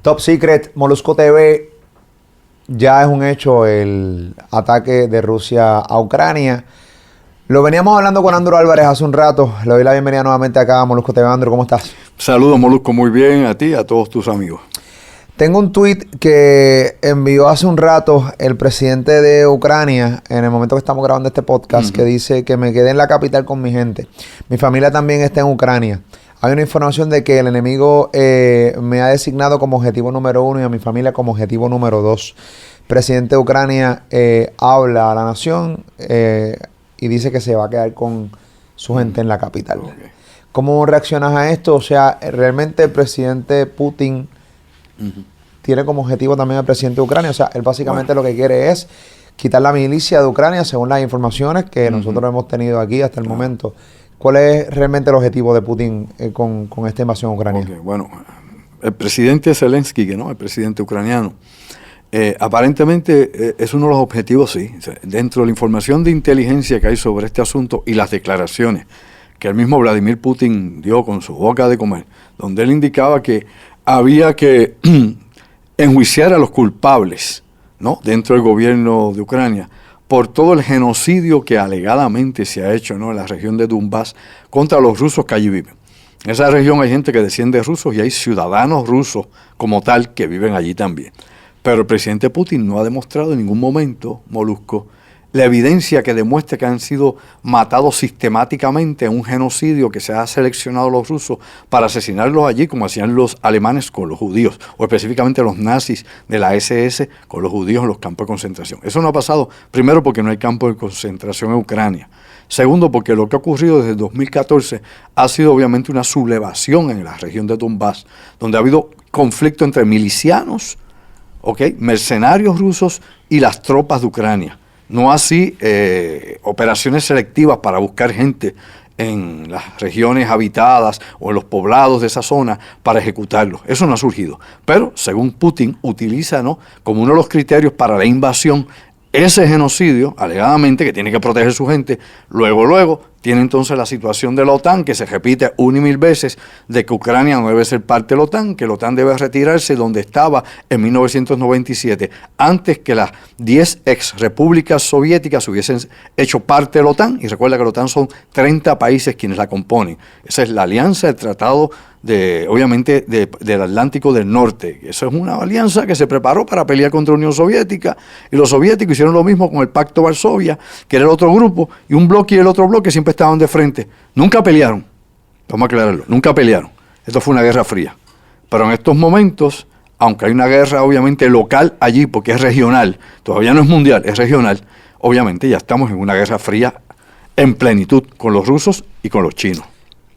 Top Secret, Molusco TV, ya es un hecho el ataque de Rusia a Ucrania. Lo veníamos hablando con Andrew Álvarez hace un rato. Le doy la bienvenida nuevamente acá a Molusco TV. Andrew, ¿cómo estás? Saludos, Molusco, muy bien, a ti y a todos tus amigos. Tengo un tweet que envió hace un rato el presidente de Ucrania en el momento que estamos grabando este podcast, que dice que me quedé en la capital con mi gente. Mi familia también está en Ucrania. Hay una información de que el enemigo me ha designado como objetivo número 1 y a mi familia como objetivo número 2. El presidente de Ucrania habla a la nación y dice que se va a quedar con su gente en la capital. Okay. ¿Cómo reaccionas a esto? O sea, realmente el presidente Putin tiene como objetivo también al presidente de Ucrania. O sea, él básicamente lo que quiere es quitar la milicia de Ucrania, según las informaciones que nosotros hemos tenido aquí hasta el momento. ¿Cuál es realmente el objetivo de Putin con esta invasión a Ucrania? Okay, bueno, el presidente Zelensky, ¿no? El presidente ucraniano, aparentemente es uno de los objetivos, sí. O sea, dentro de la información de inteligencia que hay sobre este asunto y las declaraciones que el mismo Vladimir Putin dio con su boca de comer, donde él indicaba que había que enjuiciar a los culpables, ¿no? Dentro del gobierno de Ucrania por todo el genocidio que alegadamente se ha hecho, ¿no? En la región de Donbass contra los rusos que allí viven. En esa región hay gente que desciende de rusos y hay ciudadanos rusos como tal que viven allí también. Pero el presidente Putin no ha demostrado en ningún momento, Molusco, la evidencia que demuestre que han sido matados sistemáticamente en un genocidio que se ha seleccionado a los rusos para asesinarlos allí como hacían los alemanes con los judíos, o específicamente los nazis de la SS con los judíos en los campos de concentración. Eso no ha pasado, primero porque no hay campos de concentración en Ucrania. Segundo, porque lo que ha ocurrido desde 2014 ha sido obviamente una sublevación en la región de Donbass, donde ha habido conflicto entre milicianos, mercenarios rusos y las tropas de Ucrania. No así operaciones selectivas para buscar gente en las regiones habitadas o en los poblados de esa zona para ejecutarlos. Eso no ha surgido. Pero, según Putin, utiliza, ¿no?, como uno de los criterios para la invasión ese genocidio, alegadamente, que tiene que proteger su gente. Luego tiene entonces la situación de la OTAN, que se repite una y mil veces, de que Ucrania no debe ser parte de la OTAN, que la OTAN debe retirarse donde estaba en 1997, antes que las 10 ex repúblicas soviéticas hubiesen hecho parte de la OTAN. Y recuerda que la OTAN son 30 países quienes la componen. Esa es la alianza, el tratado obviamente del Atlántico del Norte. Eso es una alianza que se preparó para pelear contra la Unión Soviética, y los soviéticos hicieron lo mismo con el Pacto Varsovia, que era el otro grupo, y un bloque y el otro bloque siempre estaban de frente. Nunca pelearon, vamos a aclararlo, nunca pelearon. Esto fue una guerra fría. Pero en estos momentos, aunque hay una guerra obviamente local allí, porque es regional, todavía no es mundial, es regional, obviamente ya estamos en una guerra fría en plenitud con los rusos y con los chinos.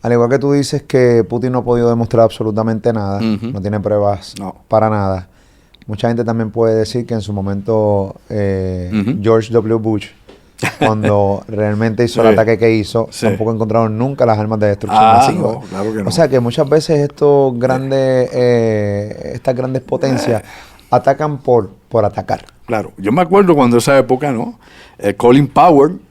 Al igual que tú dices que Putin no ha podido demostrar absolutamente nada, no tiene pruebas para nada. Mucha gente también puede decir que en su momento George W. Bush, cuando realmente hizo el ataque que hizo, tampoco encontraron nunca las armas de destrucción masiva. No, claro que no. O sea que muchas veces estas grandes potencias atacan por atacar. Claro, yo me acuerdo cuando esa época, ¿no? Colin Powell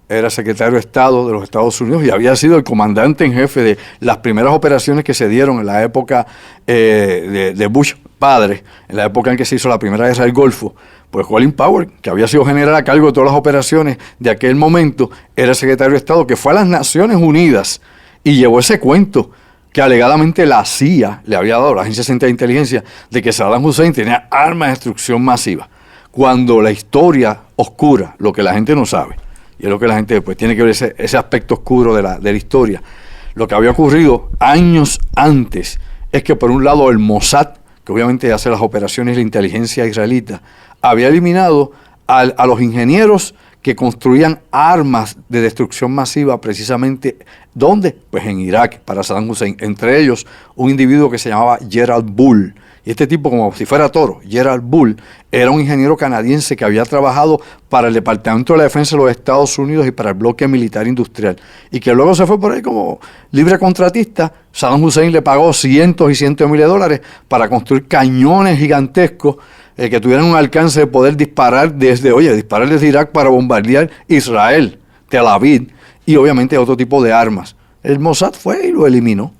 era secretario de Estado de los Estados Unidos y había sido el comandante en jefe de las primeras operaciones que se dieron en la época de Bush padre, en la época en que se hizo la primera guerra del Golfo. Pues Colin Powell, que había sido general a cargo de todas las operaciones de aquel momento, era secretario de Estado, que fue a las Naciones Unidas y llevó ese cuento que alegadamente la CIA le había dado, la Agencia Central de Inteligencia, de que Saddam Hussein tenía armas de destrucción masiva. Cuando la historia oscura, lo que la gente no sabe, y es lo que la gente pues tiene que ver, ese aspecto oscuro de la historia. Lo que había ocurrido años antes es que por un lado el Mossad, que obviamente hace las operaciones de la inteligencia israelita, había eliminado a los ingenieros que construían armas de destrucción masiva precisamente, ¿dónde? Pues en Irak, para Saddam Hussein. Entre ellos, un individuo que se llamaba Gerald Bull. Y este tipo, como si fuera toro, Gerald Bull, era un ingeniero canadiense que había trabajado para el Departamento de la Defensa de los Estados Unidos y para el bloque militar industrial. Y que luego se fue por ahí como libre contratista. Saddam Hussein le pagó cientos y cientos de miles de dólares para construir cañones gigantescos que tuvieran un alcance de poder disparar desde Irak para bombardear Israel, Tel Aviv y obviamente otro tipo de armas. El Mossad fue y lo eliminó.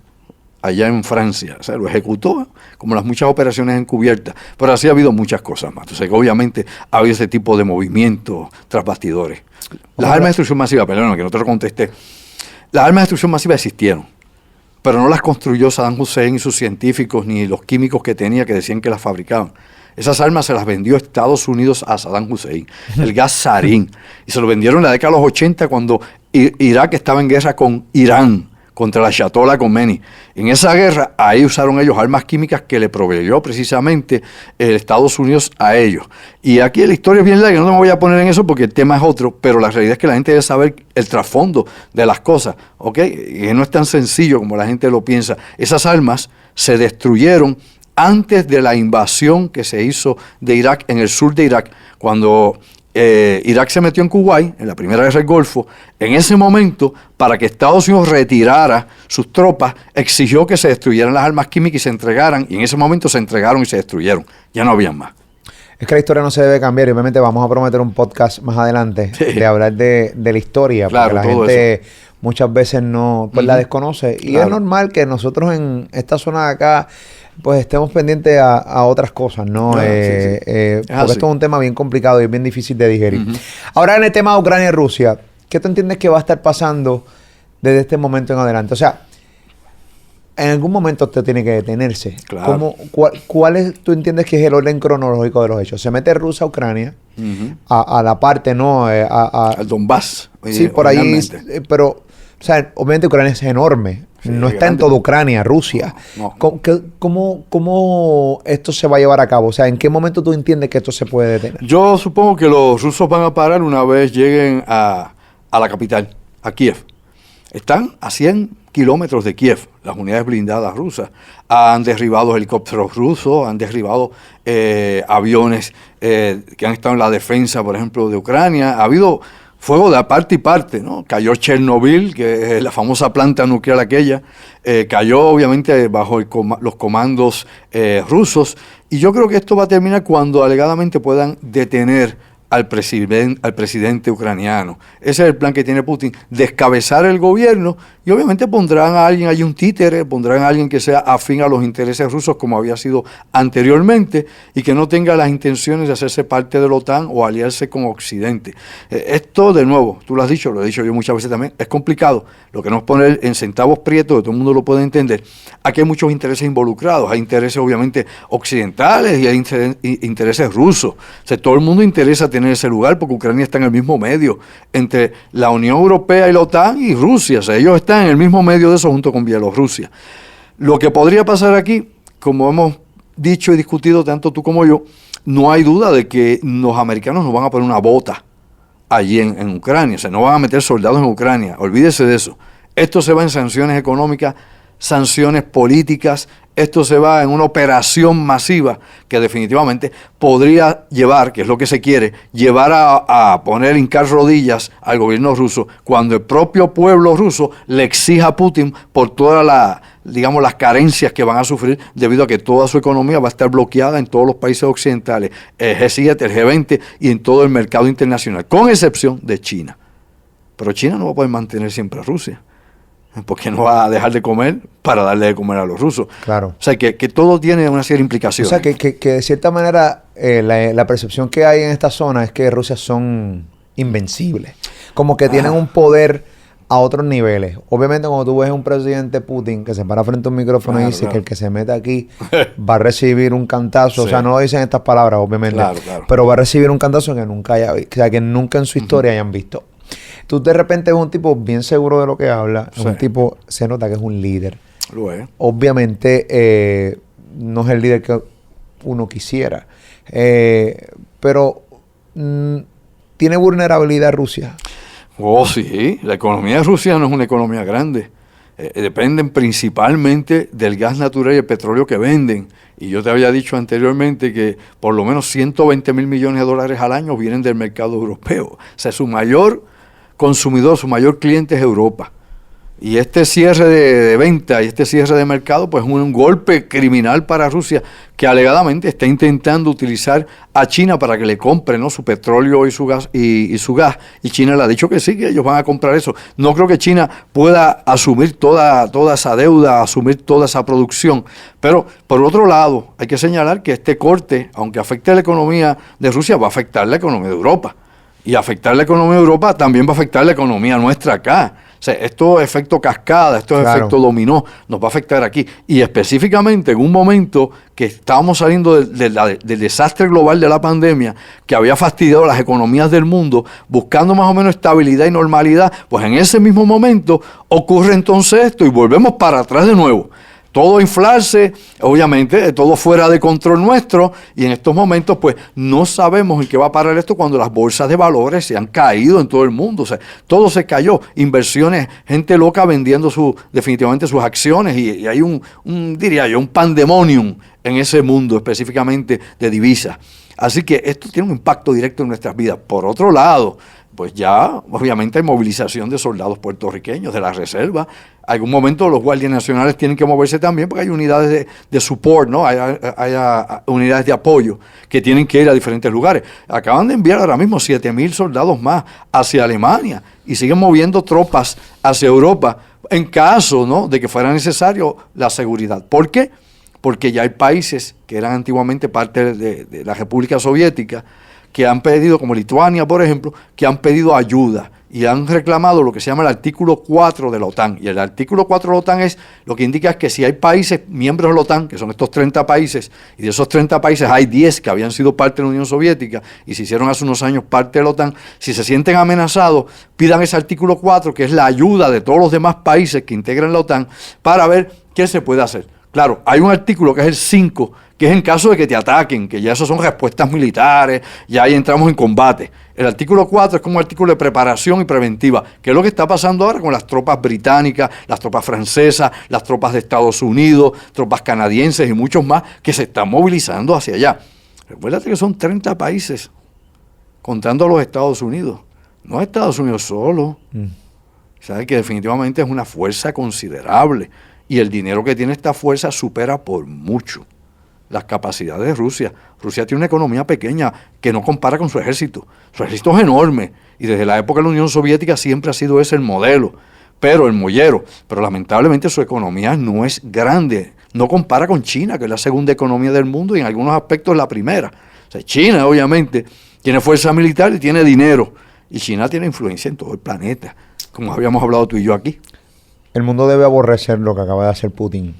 allá en Francia. O sea, lo ejecutó, como las muchas operaciones encubiertas. Pero así ha habido muchas cosas más. Entonces, obviamente, ha habido ese tipo de movimientos tras bastidores. Las armas de destrucción masiva, perdón, que no te lo contesté. Las armas de destrucción masiva existieron, pero no las construyó Saddam Hussein y sus científicos, ni los químicos que tenía que decían que las fabricaban. Esas armas se las vendió Estados Unidos a Saddam Hussein, el gas sarín. Y se lo vendieron en la década de los 80 cuando Irak estaba en guerra con Irán, contra la Ayatollah Khomeini. En esa guerra, ahí usaron ellos armas químicas que le proveyó precisamente Estados Unidos a ellos. Y aquí la historia es bien larga, no me voy a poner en eso porque el tema es otro, pero la realidad es que la gente debe saber el trasfondo de las cosas, ¿ok? Y no es tan sencillo como la gente lo piensa. Esas armas se destruyeron antes de la invasión que se hizo de Irak, en el sur de Irak, cuando Irak se metió en Kuwait, en la primera guerra del Golfo. En ese momento, para que Estados Unidos retirara sus tropas, exigió que se destruyeran las armas químicas y se entregaran, y en ese momento se entregaron y se destruyeron. Ya no habían más. Es que la historia no se debe cambiar y obviamente vamos a prometer un podcast más adelante de hablar de la historia, claro, porque la gente muchas veces no la desconoce. Y claro, es normal que nosotros en esta zona de acá pues estemos pendientes a otras cosas, ¿no? Claro, porque esto es un tema bien complicado y bien difícil de digerir. Ahora, en el tema de Ucrania y Rusia, ¿qué tú entiendes que va a estar pasando desde este momento en adelante? O sea, en algún momento esto tiene que detenerse. Claro. ¿Cuál tú entiendes que es el orden cronológico de los hechos? Se mete Rusia a Ucrania, a la parte, ¿no? Al Donbass. Sí, por ahí, pero, o sea, obviamente Ucrania es enorme. Sí, no está en toda Ucrania, Rusia. No. ¿Cómo esto se va a llevar a cabo? O sea, ¿en qué momento tú entiendes que esto se puede detener? Yo supongo que los rusos van a parar una vez lleguen a la capital, a Kiev. Están a 100 kilómetros de Kiev, las unidades blindadas rusas. Han derribado helicópteros rusos, han derribado aviones que han estado en la defensa, por ejemplo, de Ucrania. Ha habido fuego de parte y parte, ¿no? Cayó Chernobyl, que es la famosa planta nuclear aquella, cayó obviamente bajo los comandos rusos, y yo creo que esto va a terminar cuando alegadamente puedan detener al presidente ucraniano. Ese es el plan que tiene Putin, descabezar el gobierno, y obviamente pondrán a alguien allí, un títere, pondrán a alguien que sea afín a los intereses rusos como había sido anteriormente y que no tenga las intenciones de hacerse parte de la OTAN o aliarse con Occidente. Esto, de nuevo, tú lo has dicho, lo he dicho yo muchas veces también, es complicado. Lo que no es poner en centavos prietos, que todo el mundo lo puede entender. Aquí hay muchos intereses involucrados, hay intereses obviamente occidentales y hay intereses rusos. O sea, todo el mundo interesa tener ese lugar porque Ucrania está en el mismo medio entre la Unión Europea y la OTAN y Rusia. O sea, ellos están en el mismo medio de eso junto con Bielorrusia. Lo que podría pasar aquí, como hemos dicho y discutido tanto tú como yo, no hay duda de que los americanos nos van a poner una bota allí en Ucrania. O sea, no van a meter soldados en Ucrania. Olvídese de eso. Esto se va en sanciones económicas, sanciones políticas. Esto se va en una operación masiva que definitivamente podría llevar, que es lo que se quiere, llevar a poner hincar rodillas al gobierno ruso cuando el propio pueblo ruso le exija a Putin por todas las carencias que van a sufrir debido a que toda su economía va a estar bloqueada en todos los países occidentales, el G7, el G20 y en todo el mercado internacional, con excepción de China. Pero China no va a poder mantener siempre a Rusia, porque no va a dejar de comer para darle de comer a los rusos. Claro. O sea, que todo tiene una serie de implicaciones. O sea, que de cierta manera la percepción que hay en esta zona es que Rusia son invencibles. Como que tienen un poder a otros niveles. Obviamente, cuando tú ves a un presidente Putin que se para frente a un micrófono y dice que el que se meta aquí va a recibir un cantazo. Sí. O sea, no lo dicen estas palabras, obviamente. Claro. Pero va a recibir un cantazo que nunca que nunca en su historia hayan visto. Tú de repente ves un tipo bien seguro de lo que habla, un tipo, se nota que es un líder. Lo es. Obviamente no es el líder que uno quisiera, pero ¿tiene vulnerabilidad Rusia? Oh, sí. La economía de Rusia no es una economía grande. Dependen principalmente del gas natural y el petróleo que venden. Y yo te había dicho anteriormente que por lo menos 120 mil millones de dólares al año vienen del mercado europeo. O sea, su mayor consumidor, su mayor cliente es Europa. Y este cierre de venta y este cierre de mercado, pues es un golpe criminal para Rusia, que alegadamente está intentando utilizar a China para que le compre, ¿no?, su petróleo y su gas, y China le ha dicho que sí, que ellos van a comprar eso. No creo que China pueda asumir toda esa deuda, asumir toda esa producción. Pero por otro lado, hay que señalar que este corte, aunque afecte a la economía de Rusia, va a afectar la economía de Europa. Y afectar la economía de Europa también va a afectar la economía nuestra acá. O sea, esto es efecto cascada, esto es efecto dominó, nos va a afectar aquí. Y específicamente en un momento que estábamos saliendo del desastre global de la pandemia, que había fastidiado las economías del mundo, buscando más o menos estabilidad y normalidad, pues en ese mismo momento ocurre entonces esto y volvemos para atrás de nuevo. Todo inflarse, obviamente, todo fuera de control nuestro, y en estos momentos pues no sabemos en qué va a parar esto cuando las bolsas de valores se han caído en todo el mundo. O sea, todo se cayó, inversiones, gente loca vendiendo definitivamente sus acciones, y hay diría yo, un pandemonium en ese mundo específicamente de divisas. Así que esto tiene un impacto directo en nuestras vidas. Por otro lado, pues ya obviamente hay movilización de soldados puertorriqueños de la reserva. Algún momento los guardias nacionales tienen que moverse también porque hay unidades de support, ¿no? Hay unidades de apoyo que tienen que ir a diferentes lugares. Acaban de enviar ahora mismo 7,000 soldados más hacia Alemania y siguen moviendo tropas hacia Europa en caso, ¿no?, de que fuera necesario la seguridad. ¿Por qué? Porque ya hay países que eran antiguamente parte de la República Soviética que han pedido, como Lituania, por ejemplo, que han pedido ayuda y han reclamado lo que se llama el artículo 4 de la OTAN. Y el artículo 4 de la OTAN lo que indica es que si hay países miembros de la OTAN, que son estos 30 países, y de esos 30 países hay 10 que habían sido parte de la Unión Soviética y se hicieron hace unos años parte de la OTAN, si se sienten amenazados, pidan ese artículo 4, que es la ayuda de todos los demás países que integran la OTAN, para ver qué se puede hacer. Claro, hay un artículo que es el 5, que es en caso de que te ataquen, que ya eso son respuestas militares, ya ahí entramos en combate. El artículo 4 es como un artículo de preparación y preventiva, que es lo que está pasando ahora con las tropas británicas, las tropas francesas, las tropas de Estados Unidos, tropas canadienses y muchos más que se están movilizando hacia allá. Recuérdate que son 30 países, contando a los Estados Unidos. No a Estados Unidos solo. Sabes que definitivamente es una fuerza considerable. Y el dinero que tiene esta fuerza supera por mucho las capacidades de Rusia. Rusia tiene una economía pequeña que no compara con su ejército. Su ejército es enorme y desde la época de la Unión Soviética siempre ha sido ese el modelo, pero el mollero. Pero lamentablemente su economía no es grande. No compara con China, que es la segunda economía del mundo y en algunos aspectos la primera. O sea, China obviamente tiene fuerza militar y tiene dinero. Y China tiene influencia en todo el planeta, como habíamos hablado tú y yo aquí. El mundo debe aborrecer lo que acaba de hacer Putin.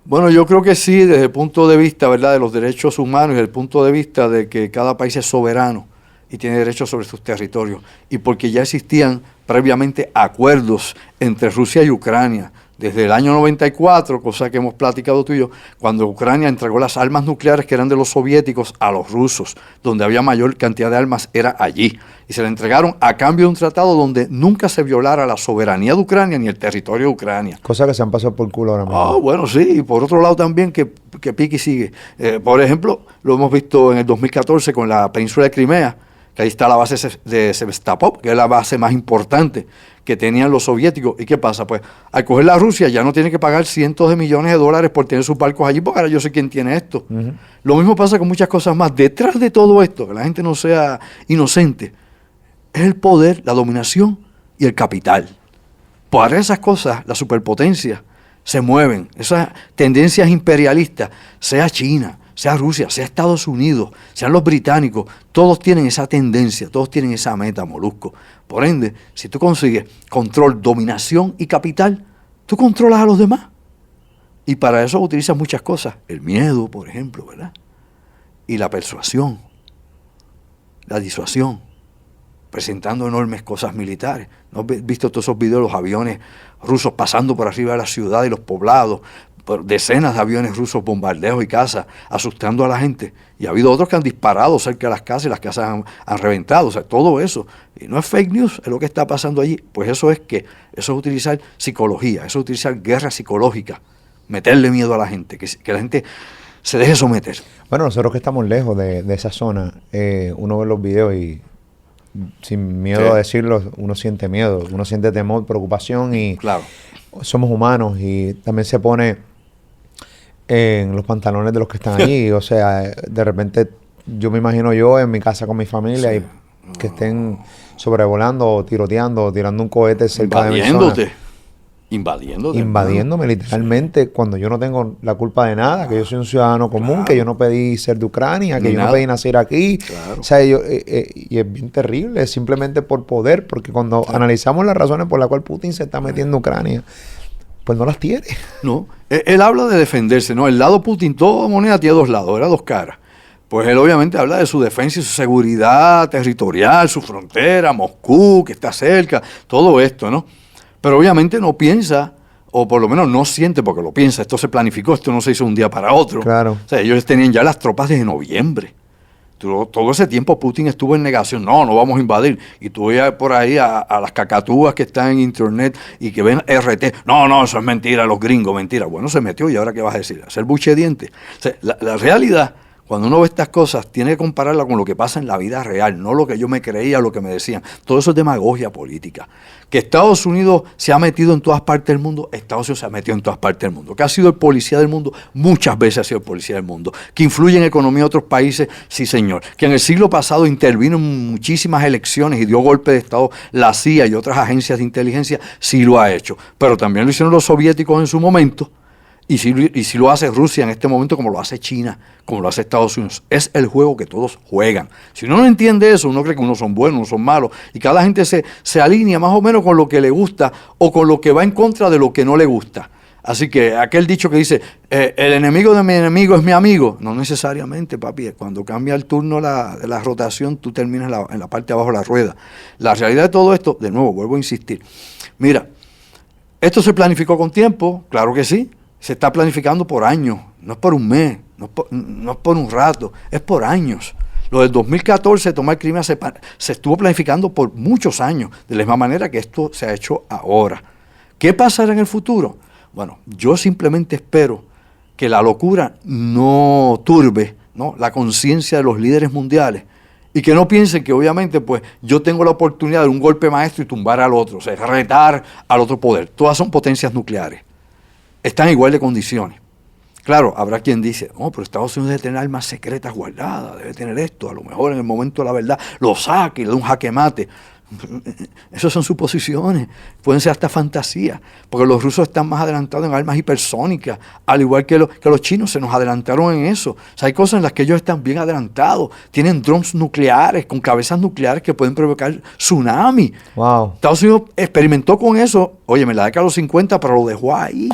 Bueno, yo creo que sí, desde el punto de vista, ¿verdad?, de los derechos humanos y desde el punto de vista de que cada país es soberano y tiene derechos sobre sus territorios. Y porque ya existían previamente acuerdos entre Rusia y Ucrania desde el año 94, cosa que hemos platicado tú y yo, cuando Ucrania entregó las armas nucleares que eran de los soviéticos a los rusos, donde había mayor cantidad de armas era allí. Y se le entregaron a cambio de un tratado donde nunca se violara la soberanía de Ucrania ni el territorio de Ucrania. Cosa que se han pasado por culo ahora mismo. Bueno, sí, y por otro lado también que pique y sigue. Por ejemplo, lo hemos visto en el 2014 con la península de Crimea, que ahí está la base de Sebastopol, que es la base más importante que tenían los soviéticos. ¿Y qué pasa? Pues al coger la Rusia ya no tiene que pagar cientos de millones de dólares por tener sus barcos allí, porque ahora yo sé quién tiene esto. Lo mismo pasa con muchas cosas más. Detrás de todo esto, que la gente no sea inocente, es el poder, la dominación y el capital. Para esas cosas, las superpotencias se mueven. Esas tendencias imperialistas, sea China, sea Rusia, sea Estados Unidos, sean los británicos, todos tienen esa tendencia, todos tienen esa meta, Molusco. Por ende, si tú consigues control, dominación y capital, tú controlas a los demás. Y para eso utilizas muchas cosas. El miedo, por ejemplo, ¿verdad? Y la persuasión, la disuasión, presentando enormes cosas militares. ¿No has visto todos esos videos de los aviones rusos pasando por arriba de la ciudad y los poblados? Decenas de aviones rusos, bombardeos y cazas, asustando a la gente. Y ha habido otros que han disparado cerca de las casas y las casas han reventado. O sea, todo eso. Y no es fake news, es lo que está pasando allí. Pues eso es utilizar psicología, eso es utilizar guerra psicológica, meterle miedo a la gente, que la gente se deje someter. Bueno, nosotros que estamos lejos de esa zona, uno ve los videos y sin miedo a decirlo, uno siente miedo, uno siente temor, preocupación y Claro. somos humanos y también se pone en los pantalones de los que están allí. O sea, de repente yo me imagino yo en mi casa con mi familia y que estén sobrevolando o tiroteando o tirando un cohete cerca de mi zona. Invadiéndome literalmente cuando yo no tengo la culpa de nada, que yo soy un ciudadano común, que yo no pedí ser de Ucrania, que yo no pedí nacer aquí. Claro. O sea, y es bien terrible, es simplemente por poder, porque cuando analizamos las razones por las cuales Putin se está metiendo en Ucrania, pues no las tiene. No, él habla de defenderse, ¿no? El lado Putin, toda moneda tiene dos lados, era dos caras. Pues él obviamente habla de su defensa y su seguridad territorial, su frontera, Moscú, que está cerca, todo esto, ¿no? Pero obviamente no piensa, o por lo menos no siente porque lo piensa, esto se planificó, esto no se hizo un día para otro. Claro. O sea, ellos tenían ya las tropas desde noviembre. Todo ese tiempo Putin estuvo en negación, no vamos a invadir. Y tú vas por ahí a las cacatúas que están en internet y que ven RT, no, eso es mentira, los gringos, mentira. Bueno, se metió y ahora ¿qué vas a decir? ¿Hacer buche de dientes? O sea, la realidad, cuando uno ve estas cosas, tiene que compararla con lo que pasa en la vida real, no lo que yo me creía, lo que me decían. Todo eso es demagogia política. Que Estados Unidos se ha metido en todas partes del mundo, Estados Unidos se ha metido en todas partes del mundo. Que ha sido el policía del mundo, muchas veces ha sido el policía del mundo. Que influye en la economía de otros países, sí señor. Que en el siglo pasado intervino en muchísimas elecciones y dio golpe de Estado la CIA y otras agencias de inteligencia, sí lo ha hecho. Pero también lo hicieron los soviéticos en su momento. Y si lo hace Rusia en este momento, como lo hace China, como lo hace Estados Unidos. Es el juego que todos juegan. Si uno no entiende eso, uno cree que unos son buenos, unos son malos, y cada gente se alinea más o menos con lo que le gusta o con lo que va en contra de lo que no le gusta. Así que aquel dicho que dice, el enemigo de mi enemigo es mi amigo, no necesariamente, papi. Cuando cambia el turno de la rotación, tú terminas en la parte de abajo de la rueda. La realidad de todo esto, de nuevo, vuelvo a insistir. Mira, esto se planificó con tiempo, claro que sí. Se está planificando por años, no es por un mes, no es por un rato, es por años. Lo del 2014, tomar Crimea, se estuvo planificando por muchos años, de la misma manera que esto se ha hecho ahora. ¿Qué pasará en el futuro? Bueno, yo simplemente espero que la locura no turbe, ¿no?, la conciencia de los líderes mundiales y que no piensen que obviamente pues yo tengo la oportunidad de un golpe maestro y tumbar al otro, o sea, retar al otro poder. Todas son potencias nucleares. Están en igual de condiciones. Claro, habrá quien dice, no, pero Estados Unidos debe tener armas secretas guardadas, debe tener esto, a lo mejor en el momento de la verdad lo saque y le da un jaque mate. Esas son suposiciones, pueden ser hasta fantasías, porque los rusos están más adelantados en armas hipersónicas, al igual que los chinos se nos adelantaron en eso. O sea, hay cosas en las que ellos están bien adelantados, tienen drones nucleares, con cabezas nucleares que pueden provocar tsunami. Wow. Estados Unidos experimentó con eso, oye, en la década de los 50, pero lo dejó ahí.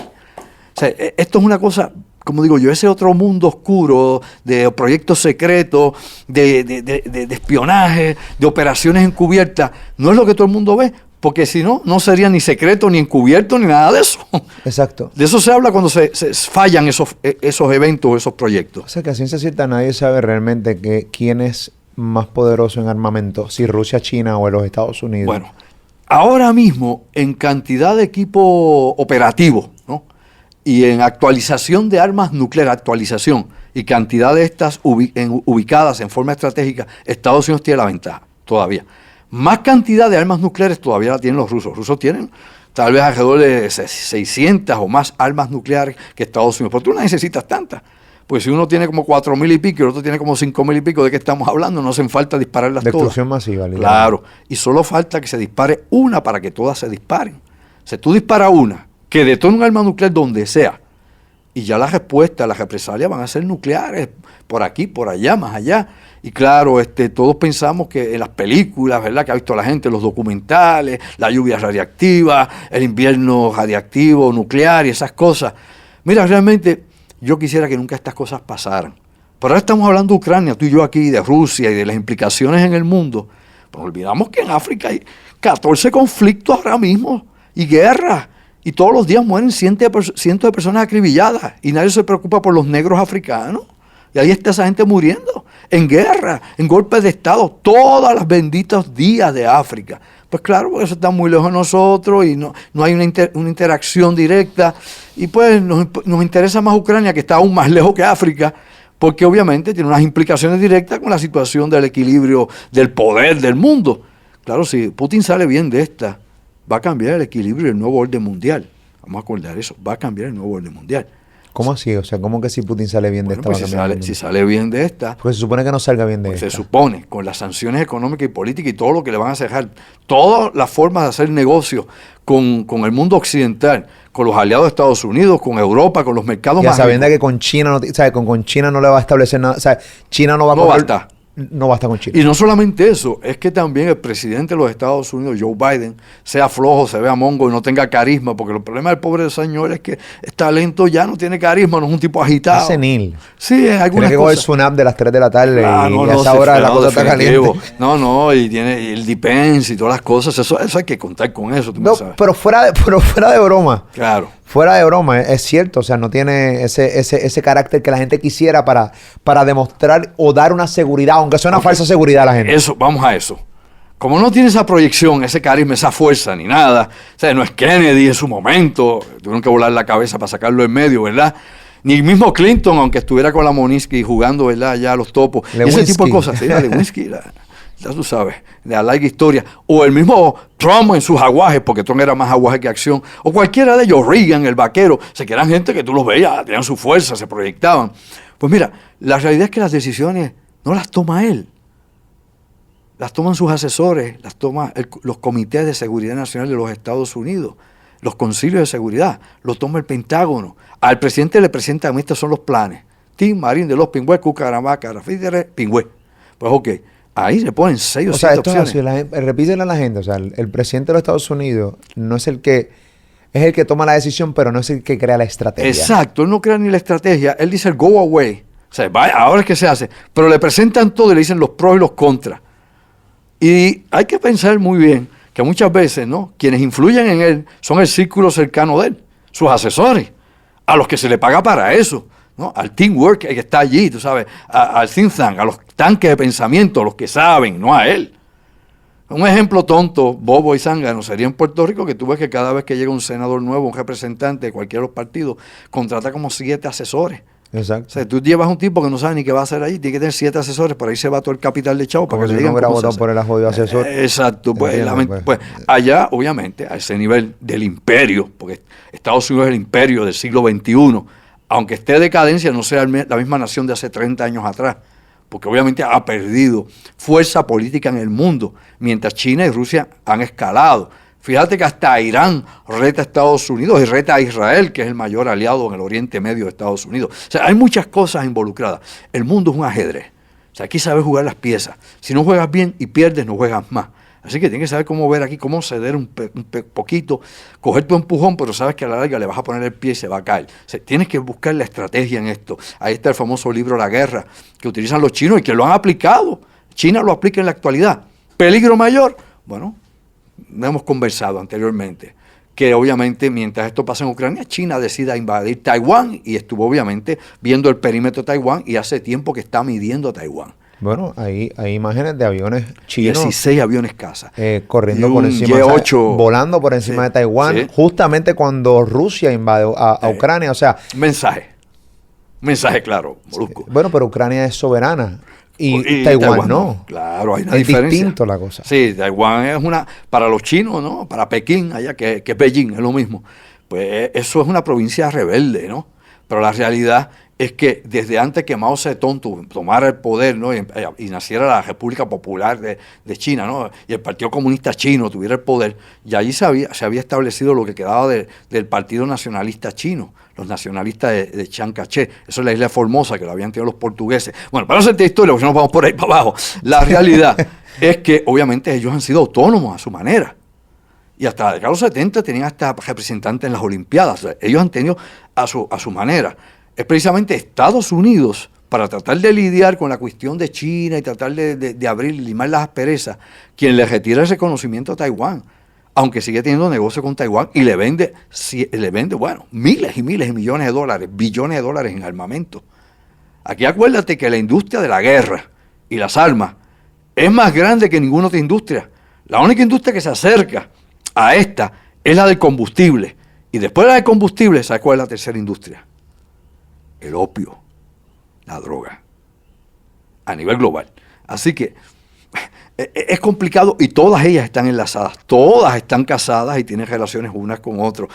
O sea, esto es una cosa, como digo yo, ese otro mundo oscuro de proyectos secretos, de espionaje, de operaciones encubiertas, no es lo que todo el mundo ve, porque si no, no sería ni secreto, ni encubierto, ni nada de eso. Exacto. De eso se habla cuando se fallan esos eventos, esos proyectos. O sea, que a ciencia cierta nadie sabe realmente quién es más poderoso en armamento, si Rusia, China o los Estados Unidos. Bueno, ahora mismo, en cantidad de equipo operativo, ¿no?, y en actualización de armas nucleares, y cantidad de estas ubicadas en forma estratégica, Estados Unidos tiene la ventaja, todavía. Más cantidad de armas nucleares todavía la tienen los rusos. Los rusos tienen tal vez alrededor de 600 o más armas nucleares que Estados Unidos. Pero tú no necesitas tantas. Pues si uno tiene como 4.000 y pico y el otro tiene como 5.000 y pico, ¿de qué estamos hablando? No hacen falta dispararlas todas. Destrucción masiva. Claro. Y solo falta que se dispare una para que todas se disparen. Si tú disparas una, que detone un arma nuclear donde sea, y ya la respuesta, las represalias van a ser nucleares, por aquí, por allá, más allá. Y claro, todos pensamos que en las películas, ¿verdad?, que ha visto la gente, los documentales, la lluvia radiactiva, el invierno radiactivo, nuclear y esas cosas. Mira, realmente yo quisiera que nunca estas cosas pasaran. Pero ahora estamos hablando de Ucrania, tú y yo aquí, de Rusia y de las implicaciones en el mundo. Pero olvidamos que en África hay 14 conflictos ahora mismo y guerras. Y todos los días mueren cientos de personas acribilladas y nadie se preocupa por los negros africanos. Y ahí está esa gente muriendo, en guerra, en golpes de Estado, todas las benditos días de África. Pues claro, porque eso está muy lejos de nosotros y no hay una interacción directa. Y pues nos interesa más Ucrania, que está aún más lejos que África, porque obviamente tiene unas implicaciones directas con la situación del equilibrio del poder del mundo. Claro, si Putin sale bien de esta, va a cambiar el equilibrio del nuevo orden mundial. Vamos a acordar eso, va a cambiar el nuevo orden mundial. ¿Cómo así? O sea, ¿cómo que si Putin sale bien de esta? Pues si sale bien de esta... Porque se supone que no salga bien de pues esta. Se supone, con las sanciones económicas y políticas y todo lo que le van a cejar, todas las formas de hacer negocio con el mundo occidental, con los aliados de Estados Unidos, con Europa, con los mercados más sabiendo que con China no, o sea, con China no le va a establecer nada, o sea, China no va a no basta. No basta con China. Y no solamente eso, es que también el presidente de los Estados Unidos, Joe Biden, sea flojo, se vea mongo y no tenga carisma, porque el problema del pobre señor es que está lento, ya no tiene carisma, no es un tipo agitado. Es senil. Sí, es algunas tiene que coger su nap de las 3 de la tarde y a esa hora la cosa está caliente. No, y tiene el Depends y todas las cosas, eso hay que contar con eso, tú no, sabes. Pero fuera de broma. Claro. Fuera de broma, es cierto, o sea, no tiene ese carácter que la gente quisiera para demostrar o dar una seguridad, aunque sea una falsa seguridad a la gente. Eso, vamos a eso. Como no tiene esa proyección, ese carisma, esa fuerza, ni nada, o sea, no es Kennedy en su momento, tuvieron que volar la cabeza para sacarlo en medio, ¿verdad? Ni mismo Clinton, aunque estuviera con la Moninsky jugando, ¿verdad? Ya los topos. Ese tipo de cosas, sí, la Lewinsky, ya tú sabes, de la larga historia. O el mismo Trump en sus aguajes, porque Trump era más aguaje que acción. O cualquiera de ellos, Reagan, el vaquero, se que eran gente que tú los veías, tenían su fuerza, se proyectaban. Pues mira, la realidad es que las decisiones no las toma él. Las toman sus asesores, las toman los comités de seguridad nacional de los Estados Unidos, los concilios de seguridad, lo toma el Pentágono. Al presidente le presentan, estos son los planes. Tim Marín de los Pingües, Cucaramá, Carafítere, Pingüe. Pues ok. Ahí le ponen 6 o 7 opciones. O sea, repítenle a la gente, o sea, el presidente de los Estados Unidos no es el que toma la decisión, pero no es el que crea la estrategia. Exacto, él no crea ni la estrategia, él dice el go away, o sea, ahora es que se hace, pero le presentan todo y le dicen los pros y los contras. Y hay que pensar muy bien que muchas veces, ¿no?, quienes influyen en él son el círculo cercano de él, sus asesores, a los que se le paga para eso. ¿No? Al teamwork que está allí, tú sabes, al think tank, a los tanques de pensamiento, a los que saben, no a él. Un ejemplo tonto, bobo y zángano sería en Puerto Rico, que tú ves que cada vez que llega un senador nuevo, un representante de cualquiera de los partidos, contrata como 7 asesores. Exacto. O sea, tú llevas un tipo que no sabe ni qué va a hacer allí, tiene que tener 7 asesores, por ahí se va todo el capital de chavo para que le digan cómo se hace. Por el jodido asesor. Exacto, pues allá, obviamente, a ese nivel del imperio, porque Estados Unidos es el imperio del siglo XXI, aunque esté en decadencia, no sea la misma nación de hace 30 años atrás, porque obviamente ha perdido fuerza política en el mundo, mientras China y Rusia han escalado. Fíjate que hasta Irán reta a Estados Unidos y reta a Israel, que es el mayor aliado en el Oriente Medio de Estados Unidos. O sea, hay muchas cosas involucradas. El mundo es un ajedrez. O sea, aquí sabes jugar las piezas. Si no juegas bien y pierdes, no juegas más. Así que tienes que saber cómo ver aquí, cómo ceder un poquito, coger tu empujón, pero sabes que a la larga le vas a poner el pie y se va a caer. O sea, tienes que buscar la estrategia en esto. Ahí está el famoso libro La Guerra, que utilizan los chinos y que lo han aplicado. China lo aplica en la actualidad. ¿Peligro mayor? Bueno, no hemos conversado anteriormente, que obviamente mientras esto pasa en Ucrania, China decida invadir Taiwán y estuvo obviamente viendo el perímetro de Taiwán y hace tiempo que está midiendo a Taiwán. Bueno, hay imágenes de aviones chinos. 16 aviones caza. Corriendo por encima, G8, volando por encima de Taiwán, justamente cuando Rusia invadió a Ucrania. O sea, mensaje claro, Molusco. Bueno, pero Ucrania es soberana y Taiwán no. Claro, hay una diferencia. Es distinto la cosa. Sí, Taiwán es para los chinos, ¿no? Para Pekín, allá que es Beijing, es lo mismo. Pues eso es una provincia rebelde, ¿no? Pero la realidad es que desde antes que Mao Zedong tomara el poder, ¿no?, y naciera la República Popular de China, ¿no?, y el Partido Comunista Chino tuviera el poder, ya allí se había establecido lo que quedaba del Partido Nacionalista Chino, los nacionalistas de Chiang Kai-shek. Eso es la isla de Formosa, que lo habían tenido los portugueses. Bueno, para no hacerte historia, porque si no vamos por ahí para abajo, la realidad es que obviamente ellos han sido autónomos a su manera. Y hasta la década de los 70 tenían hasta representantes en las Olimpiadas. O sea, ellos han tenido a su manera. Es precisamente Estados Unidos, para tratar de lidiar con la cuestión de China y tratar de abrir y limar las asperezas, quien le retira el reconocimiento a Taiwán, aunque sigue teniendo negocio con Taiwán y le vende, bueno, miles y miles de millones de dólares, billones de dólares en armamento. Aquí acuérdate que la industria de la guerra y las armas es más grande que ninguna otra industria. La única industria que se acerca a esta es la del combustible. Y después de la del combustible, ¿sabes cuál es la tercera industria? El opio, la droga, a nivel global. Así que Es complicado y todas ellas están enlazadas, todas están casadas y tienen relaciones unas con otras.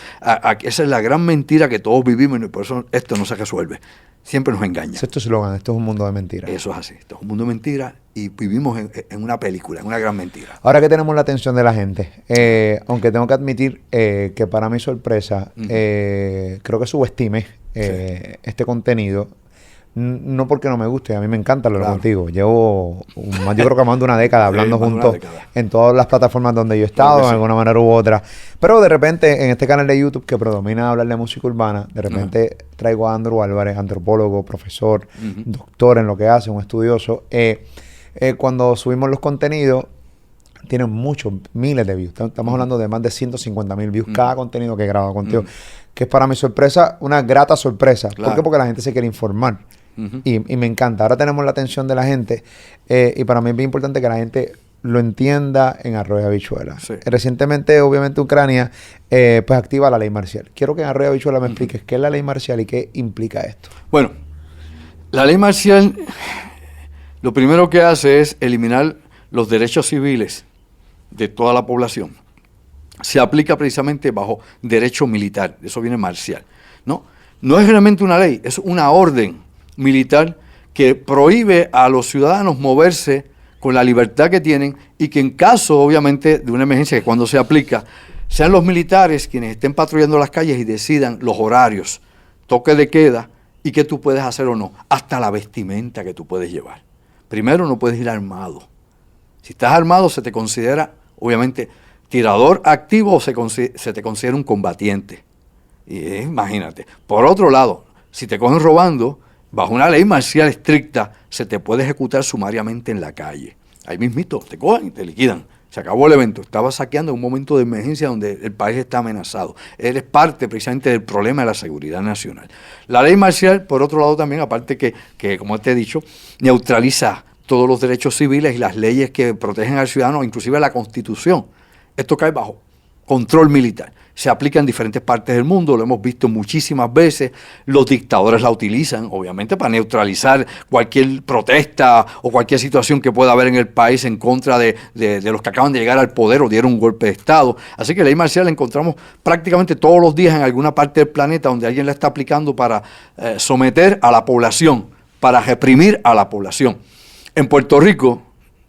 Esa es la gran mentira que todos vivimos y por eso esto no se resuelve. Siempre nos engaña. Esto es tu eslogan, esto es un mundo de mentiras. Eso es así, esto es un mundo de mentiras y vivimos en una película, en una gran mentira. Ahora que tenemos la atención de la gente, aunque tengo que admitir que para mi sorpresa, creo que subestimé este contenido. No porque no me guste, a mí me encanta hablar contigo. Llevo, yo creo que más de una década hablando juntos en todas las plataformas donde yo he estado, de alguna manera u otra. Pero de repente, en este canal de YouTube que predomina hablar de música urbana, de repente traigo a Andrew Álvarez, antropólogo, profesor, doctor en lo que hace, un estudioso. Cuando subimos los contenidos, tienen muchos, miles de views. Estamos hablando de más de 150,000 views cada contenido que he grabado contigo. Que es para mi sorpresa, una grata sorpresa. ¿Por qué? Porque la gente se quiere informar. Y me encanta. Ahora tenemos la atención de la gente y para mí es bien importante que la gente lo entienda en arroz y habichuela. Sí. Recientemente, obviamente, Ucrania pues activa la ley marcial. Quiero que en arroz y habichuela me expliques qué es la ley marcial y qué implica esto. Bueno, la ley marcial lo primero que hace es eliminar los derechos civiles de toda la población. Se aplica precisamente bajo derecho militar. De eso viene marcial. No es realmente una ley, es una orden militar que prohíbe a los ciudadanos moverse con la libertad que tienen y que en caso, obviamente, de una emergencia que cuando se aplica, sean los militares quienes estén patrullando las calles y decidan los horarios, toque de queda y qué tú puedes hacer o no, hasta la vestimenta que tú puedes llevar. Primero, no puedes ir armado. Si estás armado, se te considera, obviamente, tirador activo o se te considera un combatiente. Y imagínate. Por otro lado, si te cogen robando, bajo una ley marcial estricta, se te puede ejecutar sumariamente en la calle. Ahí mismito, te cogen y te liquidan. Se acabó el evento. Estabas saqueando en un momento de emergencia donde el país está amenazado. Eres parte precisamente del problema de la seguridad nacional. La ley marcial, por otro lado también, aparte que como te he dicho, neutraliza todos los derechos civiles y las leyes que protegen al ciudadano, inclusive la Constitución. Esto cae bajo control militar. Se aplica en diferentes partes del mundo, lo hemos visto muchísimas veces. Los dictadores la utilizan, obviamente, para neutralizar cualquier protesta o cualquier situación que pueda haber en el país en contra de los que acaban de llegar al poder o dieron un golpe de Estado. Así que la ley marcial la encontramos prácticamente todos los días en alguna parte del planeta donde alguien la está aplicando para someter a la población, para reprimir a la población. En Puerto Rico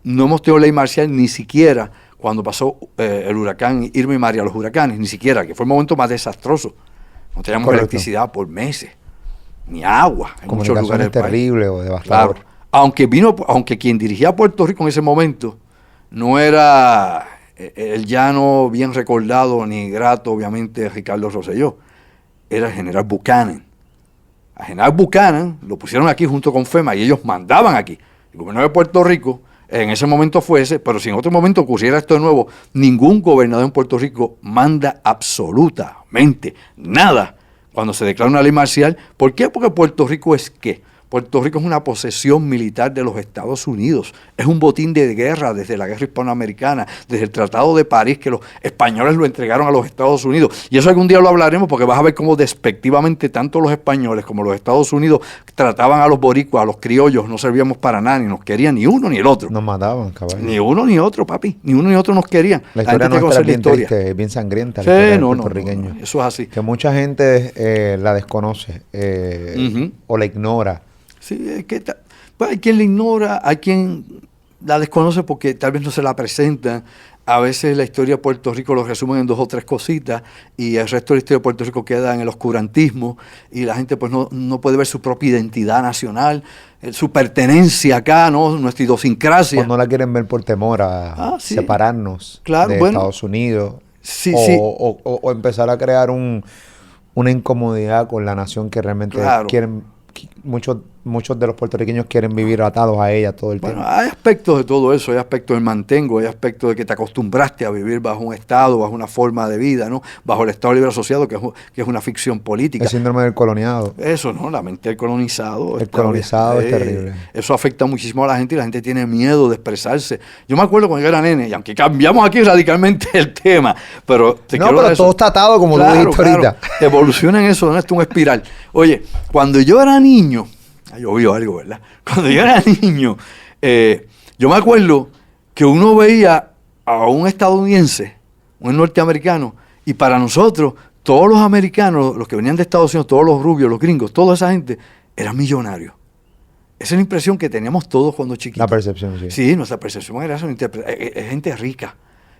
no hemos tenido ley marcial ni siquiera cuando pasó el huracán Irma y María, los huracanes, ni siquiera, que fue el momento más desastroso. No teníamos electricidad por meses, ni agua en muchos lugares del país. Terrible o devastador. Claro, aunque quien dirigía a Puerto Rico en ese momento no era el llano bien recordado ni grato, obviamente, Ricardo Rosselló, era el general Buchanan. A general Buchanan lo pusieron aquí junto con FEMA y ellos mandaban aquí. El gobernador de Puerto Rico en ese momento fue ese, pero si en otro momento ocurriera esto de nuevo, ningún gobernador en Puerto Rico manda absolutamente nada cuando se declara una ley marcial. ¿Por qué? Porque Puerto Rico es ¿qué? Puerto Rico es una posesión militar de los Estados Unidos. Es un botín de guerra desde la guerra hispanoamericana, desde el Tratado de París, que los españoles lo entregaron a los Estados Unidos. Y eso algún día lo hablaremos porque vas a ver cómo despectivamente tanto los españoles como los Estados Unidos trataban a los boricuas, a los criollos. No servíamos para nada, ni nos querían ni uno ni el otro. Nos mataban, caballo. Ni uno ni otro, papi. Ni uno ni otro nos querían. La historia nuestra es bien triste, bien sangrienta. Sí, no, eso es así. Que mucha gente la desconoce o la ignora. Sí, es que pues hay quien la ignora, hay quien la desconoce porque tal vez no se la presentan. A veces la historia de Puerto Rico lo resumen en 2 o 3 cositas y el resto de la historia de Puerto Rico queda en el oscurantismo y la gente pues no puede ver su propia identidad nacional, su pertenencia acá, ¿no? Nuestra idiosincrasia. O no la quieren ver por temor a separarnos de Estados Unidos o empezar a crear una incomodidad con la nación que realmente quieren. Muchos de los puertorriqueños quieren vivir atados a ella todo el tiempo. Bueno, hay aspectos de todo eso, hay aspectos del mantengo, hay aspectos de que te acostumbraste a vivir bajo un Estado, bajo una forma de vida, ¿no? Bajo el Estado Libre Asociado, que es una ficción política. El síndrome del coloniado. Eso, ¿no? La mente del colonizado. El colonizado es terrible. Eso afecta muchísimo a la gente y la gente tiene miedo de expresarse. Yo me acuerdo cuando yo era nene, y aunque cambiamos aquí radicalmente el tema, pero pero todo está atado como lo dijiste ahorita. Evoluciona en eso, ¿no? Esto es una espiral. Oye, cuando yo era niño, llovió algo, ¿verdad? Cuando yo era niño, yo me acuerdo que uno veía a un estadounidense, un norteamericano, y para nosotros, todos los americanos, los que venían de Estados Unidos, todos los rubios, los gringos, toda esa gente, eran millonarios. Esa es la impresión que teníamos todos cuando chiquitos. La percepción, sí. Sí, nuestra percepción era eso, es gente rica.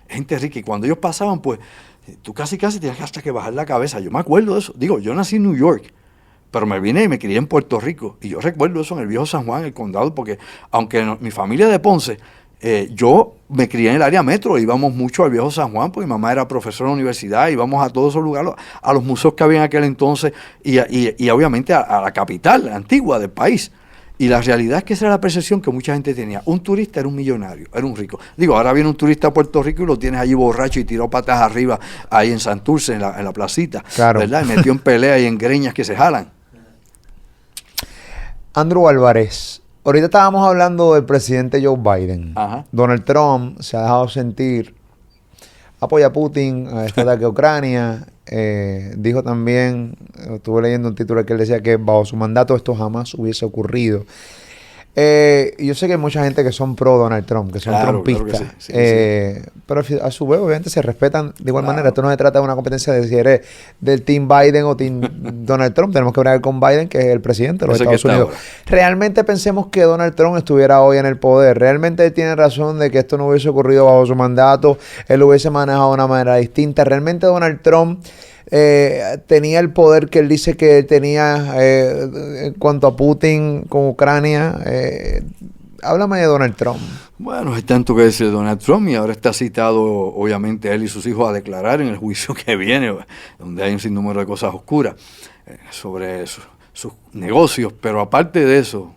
Es gente rica. Y cuando ellos pasaban, pues, tú casi tenías hasta que bajar la cabeza. Yo me acuerdo de eso. Digo, yo nací en New York, pero me vine y me crié en Puerto Rico. Y yo recuerdo eso en el viejo San Juan, el condado, porque aunque mi familia es de Ponce, yo me crié en el área metro, íbamos mucho al viejo San Juan, porque mi mamá era profesora en la universidad, íbamos a todos esos lugares, a los museos que había en aquel entonces, y obviamente a la capital antigua del país. Y la realidad es que esa era la percepción que mucha gente tenía. Un turista era un millonario, era un rico. Digo, ahora viene un turista a Puerto Rico y lo tienes allí borracho y tiró patas arriba ahí en Santurce, en la placita, claro, ¿verdad? Y metió en pelea y en greñas que se jalan. Andrew Álvarez, ahorita estábamos hablando del presidente Joe Biden. Ajá. Donald Trump se ha dejado sentir, apoya a Putin, a este ataque a Ucrania. Dijo también, estuve leyendo un título que él decía que bajo su mandato esto jamás hubiese ocurrido. Y yo sé que hay mucha gente que son pro Donald Trump, que son trumpistas. Claro que sí. Pero a su vez, obviamente, se respetan de igual manera. Esto no se trata de una competencia de si eres del Team Biden o Team Donald Trump. Tenemos que hablar con Biden, que es el presidente de los Estados Unidos. Ahora. Realmente pensemos que Donald Trump estuviera hoy en el poder. Realmente él tiene razón de que esto no hubiese ocurrido bajo su mandato. Él lo hubiese manejado de una manera distinta. Realmente Donald Trump tenía el poder que él dice que él tenía en cuanto a Putin con Ucrania. Háblame de Donald Trump. Bueno, hay tanto que decir de Donald Trump y ahora está citado, obviamente, él y sus hijos a declarar en el juicio que viene, donde hay un sinnúmero de cosas oscuras sobre sus negocios. Pero aparte de eso,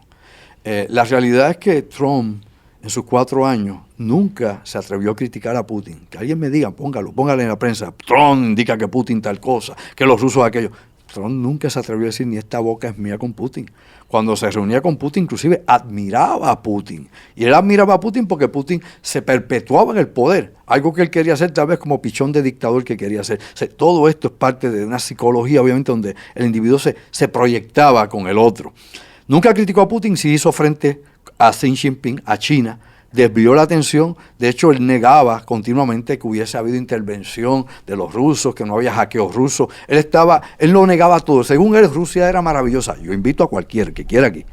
la realidad es que Trump, en sus 4 años, nunca se atrevió a criticar a Putin. Que alguien me diga, póngale en la prensa, Trump indica que Putin tal cosa, que los rusos aquello. Trump nunca se atrevió a decir, ni esta boca es mía con Putin. Cuando se reunía con Putin, inclusive admiraba a Putin. Y él admiraba a Putin porque Putin se perpetuaba en el poder. Algo que él quería hacer tal vez como pichón de dictador que quería hacer. O sea, todo esto es parte de una psicología, obviamente, donde el individuo se proyectaba con el otro. Nunca criticó a Putin, sí hizo frente a Xi Jinping, a China, desvió la atención. De hecho, él negaba continuamente que hubiese habido intervención de los rusos, que no había hackeos rusos. Él lo negaba todo. Según él, Rusia era maravillosa. Yo invito a cualquiera que quiera aquí.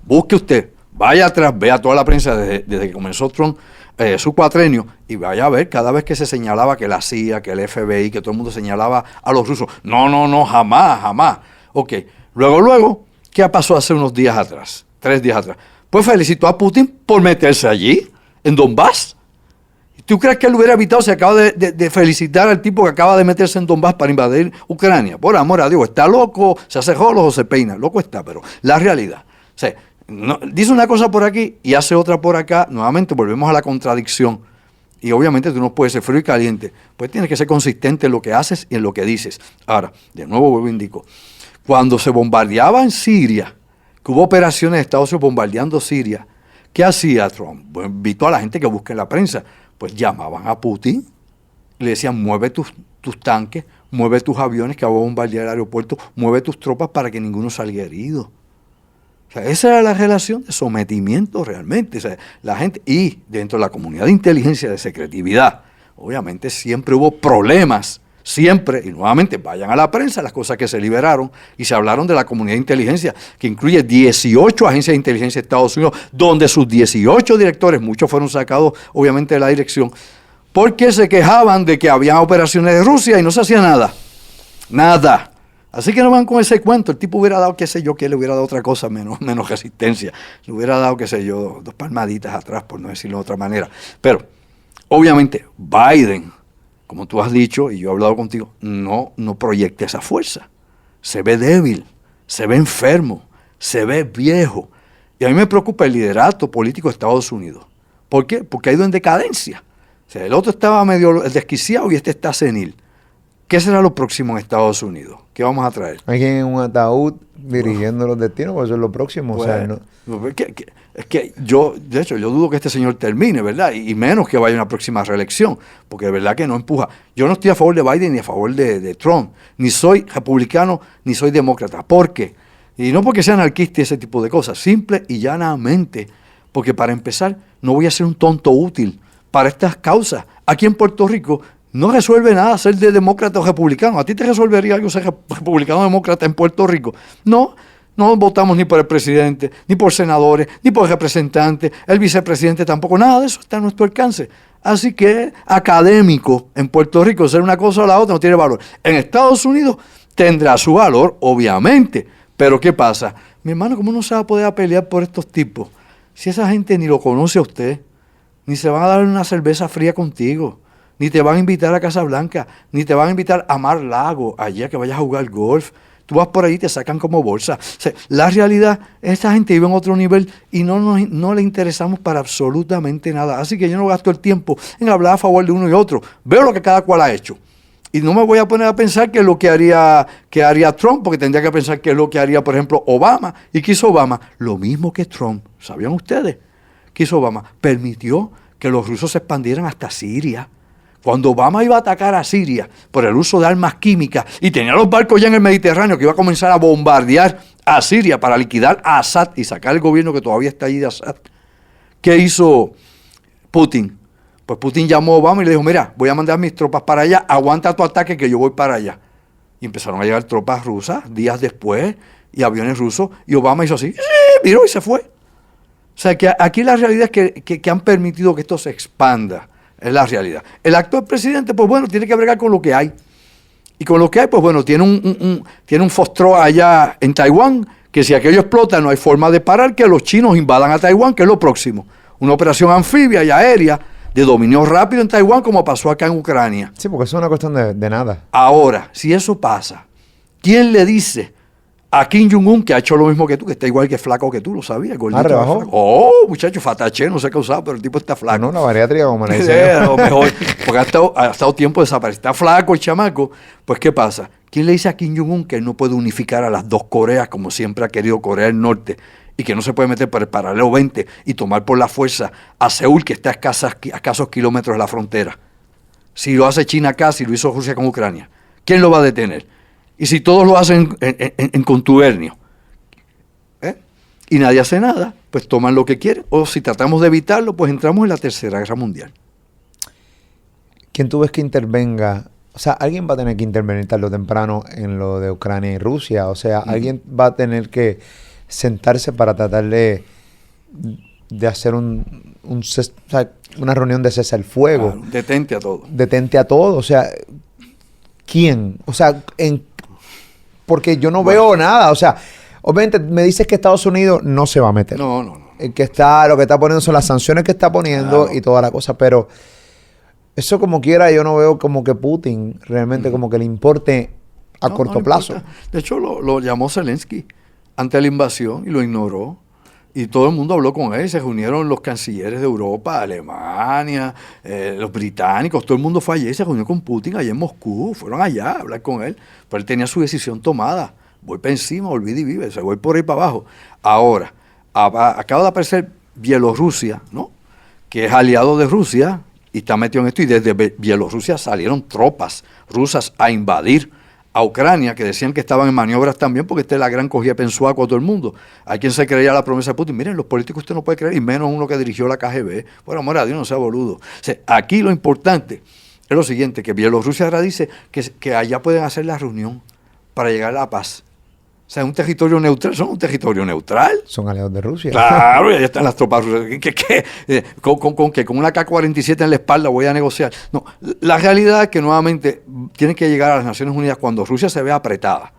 Busque usted, vaya atrás, vea toda la prensa desde que comenzó Trump, su cuatrenio, y vaya a ver cada vez que se señalaba que la CIA, que el FBI, que todo el mundo señalaba a los rusos. No, jamás. Ok, luego, ¿qué pasó hace unos días atrás? 3 días atrás. Pues felicitó a Putin por meterse allí, en Donbass. ¿Tú crees que él hubiera evitado, se acaba de felicitar al tipo que acaba de meterse en Donbass para invadir Ucrania? Por amor a Dios, está loco, se hace jolos o se peina, loco está, pero la realidad. O sea, dice una cosa por aquí y hace otra por acá, nuevamente volvemos a la contradicción. Y obviamente tú no puedes ser frío y caliente, pues tienes que ser consistente en lo que haces y en lo que dices. Ahora, de nuevo vuelvo e indico, cuando se bombardeaba en Siria, que hubo operaciones de Estados Unidos bombardeando Siria, ¿qué hacía Trump? Pues invitó a la gente que busque en la prensa. Pues llamaban a Putin, le decían, mueve tus tanques, mueve tus aviones que vamos a bombardear el aeropuerto, mueve tus tropas para que ninguno salga herido. O sea, esa era la relación de sometimiento realmente. O sea, la gente, y dentro de la comunidad de inteligencia, de secretividad, obviamente siempre hubo problemas. Siempre, y nuevamente vayan a la prensa, las cosas que se liberaron y se hablaron de la comunidad de inteligencia, que incluye 18 agencias de inteligencia de Estados Unidos, donde sus 18 directores, muchos fueron sacados obviamente de la dirección, porque se quejaban de que había operaciones de Rusia y no se hacía nada. Nada. Así que no van con ese cuento. El tipo hubiera dado, qué sé yo, que le hubiera dado otra cosa, menos resistencia. Le hubiera dado, qué sé yo, 2 palmaditas atrás, por no decirlo de otra manera. Pero, obviamente, Biden, como tú has dicho, y yo he hablado contigo, no proyecta esa fuerza. Se ve débil, se ve enfermo, se ve viejo. Y a mí me preocupa el liderato político de Estados Unidos. ¿Por qué? Porque ha ido en decadencia. O sea, el otro estaba medio desquiciado y este está senil. ¿Qué será lo próximo en Estados Unidos? ¿Qué vamos a traer? Alguien en un ataúd dirigiendo los destinos, pues eso es lo próximo. Pues, o sea, ¿no? Es que yo, de hecho, yo dudo que este señor termine, ¿verdad? Y menos que vaya a una próxima reelección, porque de verdad que no empuja. Yo no estoy a favor de Biden ni a favor de Trump. Ni soy republicano, ni soy demócrata. ¿Por qué? Y no porque sea anarquista y ese tipo de cosas. Simple y llanamente, porque para empezar, no voy a ser un tonto útil para estas causas. Aquí en Puerto Rico no resuelve nada ser de demócrata o republicano. ¿A ti te resolvería algo ser republicano o demócrata en Puerto Rico? No. No votamos ni por el presidente, ni por senadores, ni por representantes, el vicepresidente tampoco. Nada de eso está a nuestro alcance. Así que académico en Puerto Rico, ser una cosa o la otra no tiene valor. En Estados Unidos tendrá su valor, obviamente. Pero ¿qué pasa? Mi hermano, ¿cómo no se va a poder pelear por estos tipos? Si esa gente ni lo conoce a usted, ni se van a dar una cerveza fría contigo, ni te van a invitar a Casa Blanca, ni te van a invitar a Mar-Lago, allá que vayas a jugar golf. Tú vas por ahí y te sacan como bolsa. O sea, la realidad, esta gente vive en otro nivel y no le interesamos para absolutamente nada. Así que yo no gasto el tiempo en hablar a favor de uno y otro. Veo lo que cada cual ha hecho. Y no me voy a poner a pensar qué es lo que haría Trump, porque tendría que pensar qué es lo que haría, por ejemplo, Obama. ¿Y qué hizo Obama? Lo mismo que Trump. ¿Sabían ustedes? ¿Qué hizo Obama? Permitió que los rusos se expandieran hasta Siria. Cuando Obama iba a atacar a Siria por el uso de armas químicas y tenía los barcos ya en el Mediterráneo que iba a comenzar a bombardear a Siria para liquidar a Assad y sacar el gobierno que todavía está allí de Assad, ¿qué hizo Putin? Pues Putin llamó a Obama y le dijo, mira, voy a mandar mis tropas para allá, aguanta tu ataque que yo voy para allá. Y empezaron a llegar tropas rusas días después y aviones rusos y Obama hizo así, miró y se fue. O sea que aquí la realidad es que han permitido que esto se expanda. Es la realidad. El actual presidente, pues bueno, tiene que bregar con lo que hay. Y con lo que hay, pues bueno, tiene un fostro allá en Taiwán, que si aquello explota no hay forma de parar que los chinos invadan a Taiwán, que es lo próximo. Una operación anfibia y aérea de dominio rápido en Taiwán, como pasó acá en Ucrania. Sí, porque eso es una cuestión de nada. Ahora, si eso pasa, ¿quién le dice a Kim Jong-un, que ha hecho lo mismo que tú, que está igual que flaco que tú, lo sabías? Gordito, rebajó. flaco. Oh, muchacho, fataché, no sé qué usaba, pero el tipo está flaco. No, la bariátrica como le Sí, a lo mejor, porque ha estado tiempo desaparecido. Está flaco el chamaco. Pues, ¿qué pasa? ¿Quién le dice a Kim Jong-un que él no puede unificar a las dos Coreas como siempre ha querido Corea del Norte y que no se puede meter por el paralelo 20 y tomar por la fuerza a Seúl, que está a escasos kilómetros de la frontera? Si lo hace China acá, si lo hizo Rusia con Ucrania, ¿quién lo va a detener? Y si todos lo hacen en contubernio, y nadie hace nada, pues toman lo que quieren. O si tratamos de evitarlo, pues entramos en la Tercera Guerra Mundial. ¿Quién tú ves que intervenga? O sea, alguien va a tener que intervenir tarde o temprano en lo de Ucrania y Rusia. O sea, alguien va a tener que sentarse para tratar de hacer una reunión de cese al fuego. Claro, detente a todo. Detente a todo. O sea, ¿quién? O sea, porque yo no veo nada. O sea, obviamente me dices que Estados Unidos no se va a meter. No. Lo que está poniendo son las sanciones que está poniendo, claro, y toda la cosa, pero eso como quiera yo no veo como que Putin realmente como que le importe a corto plazo. Importa. De hecho lo llamó Zelensky ante la invasión y lo ignoró. Y todo el mundo habló con él, se reunieron los cancilleres de Europa, Alemania, los británicos, todo el mundo fue allí, se reunió con Putin allá en Moscú, fueron allá a hablar con él, pero él tenía su decisión tomada. Voy para encima, olvide y vive, voy por ahí para abajo. Ahora, acaba de aparecer Bielorrusia, ¿no? Que es aliado de Rusia y está metido en esto, y desde Bielorrusia salieron tropas rusas a invadir a Ucrania, que decían que estaban en maniobras también, porque esta es la gran cogida pensuaco a todo el mundo. Hay quien se creía la promesa de Putin. Miren, los políticos usted no puede creer, y menos uno que dirigió la KGB. Por amor a Dios, no sea boludo. O sea, aquí lo importante es lo siguiente, que Bielorrusia ahora dice que allá pueden hacer la reunión para llegar a la paz. O sea, es un territorio neutral. ¿Son un territorio neutral? Son aliados de Rusia. Claro, y allá están las tropas rusas. ¿Con una K-47 en la espalda voy a negociar? No, la realidad es que nuevamente tienen que llegar a las Naciones Unidas cuando Rusia se vea apretada,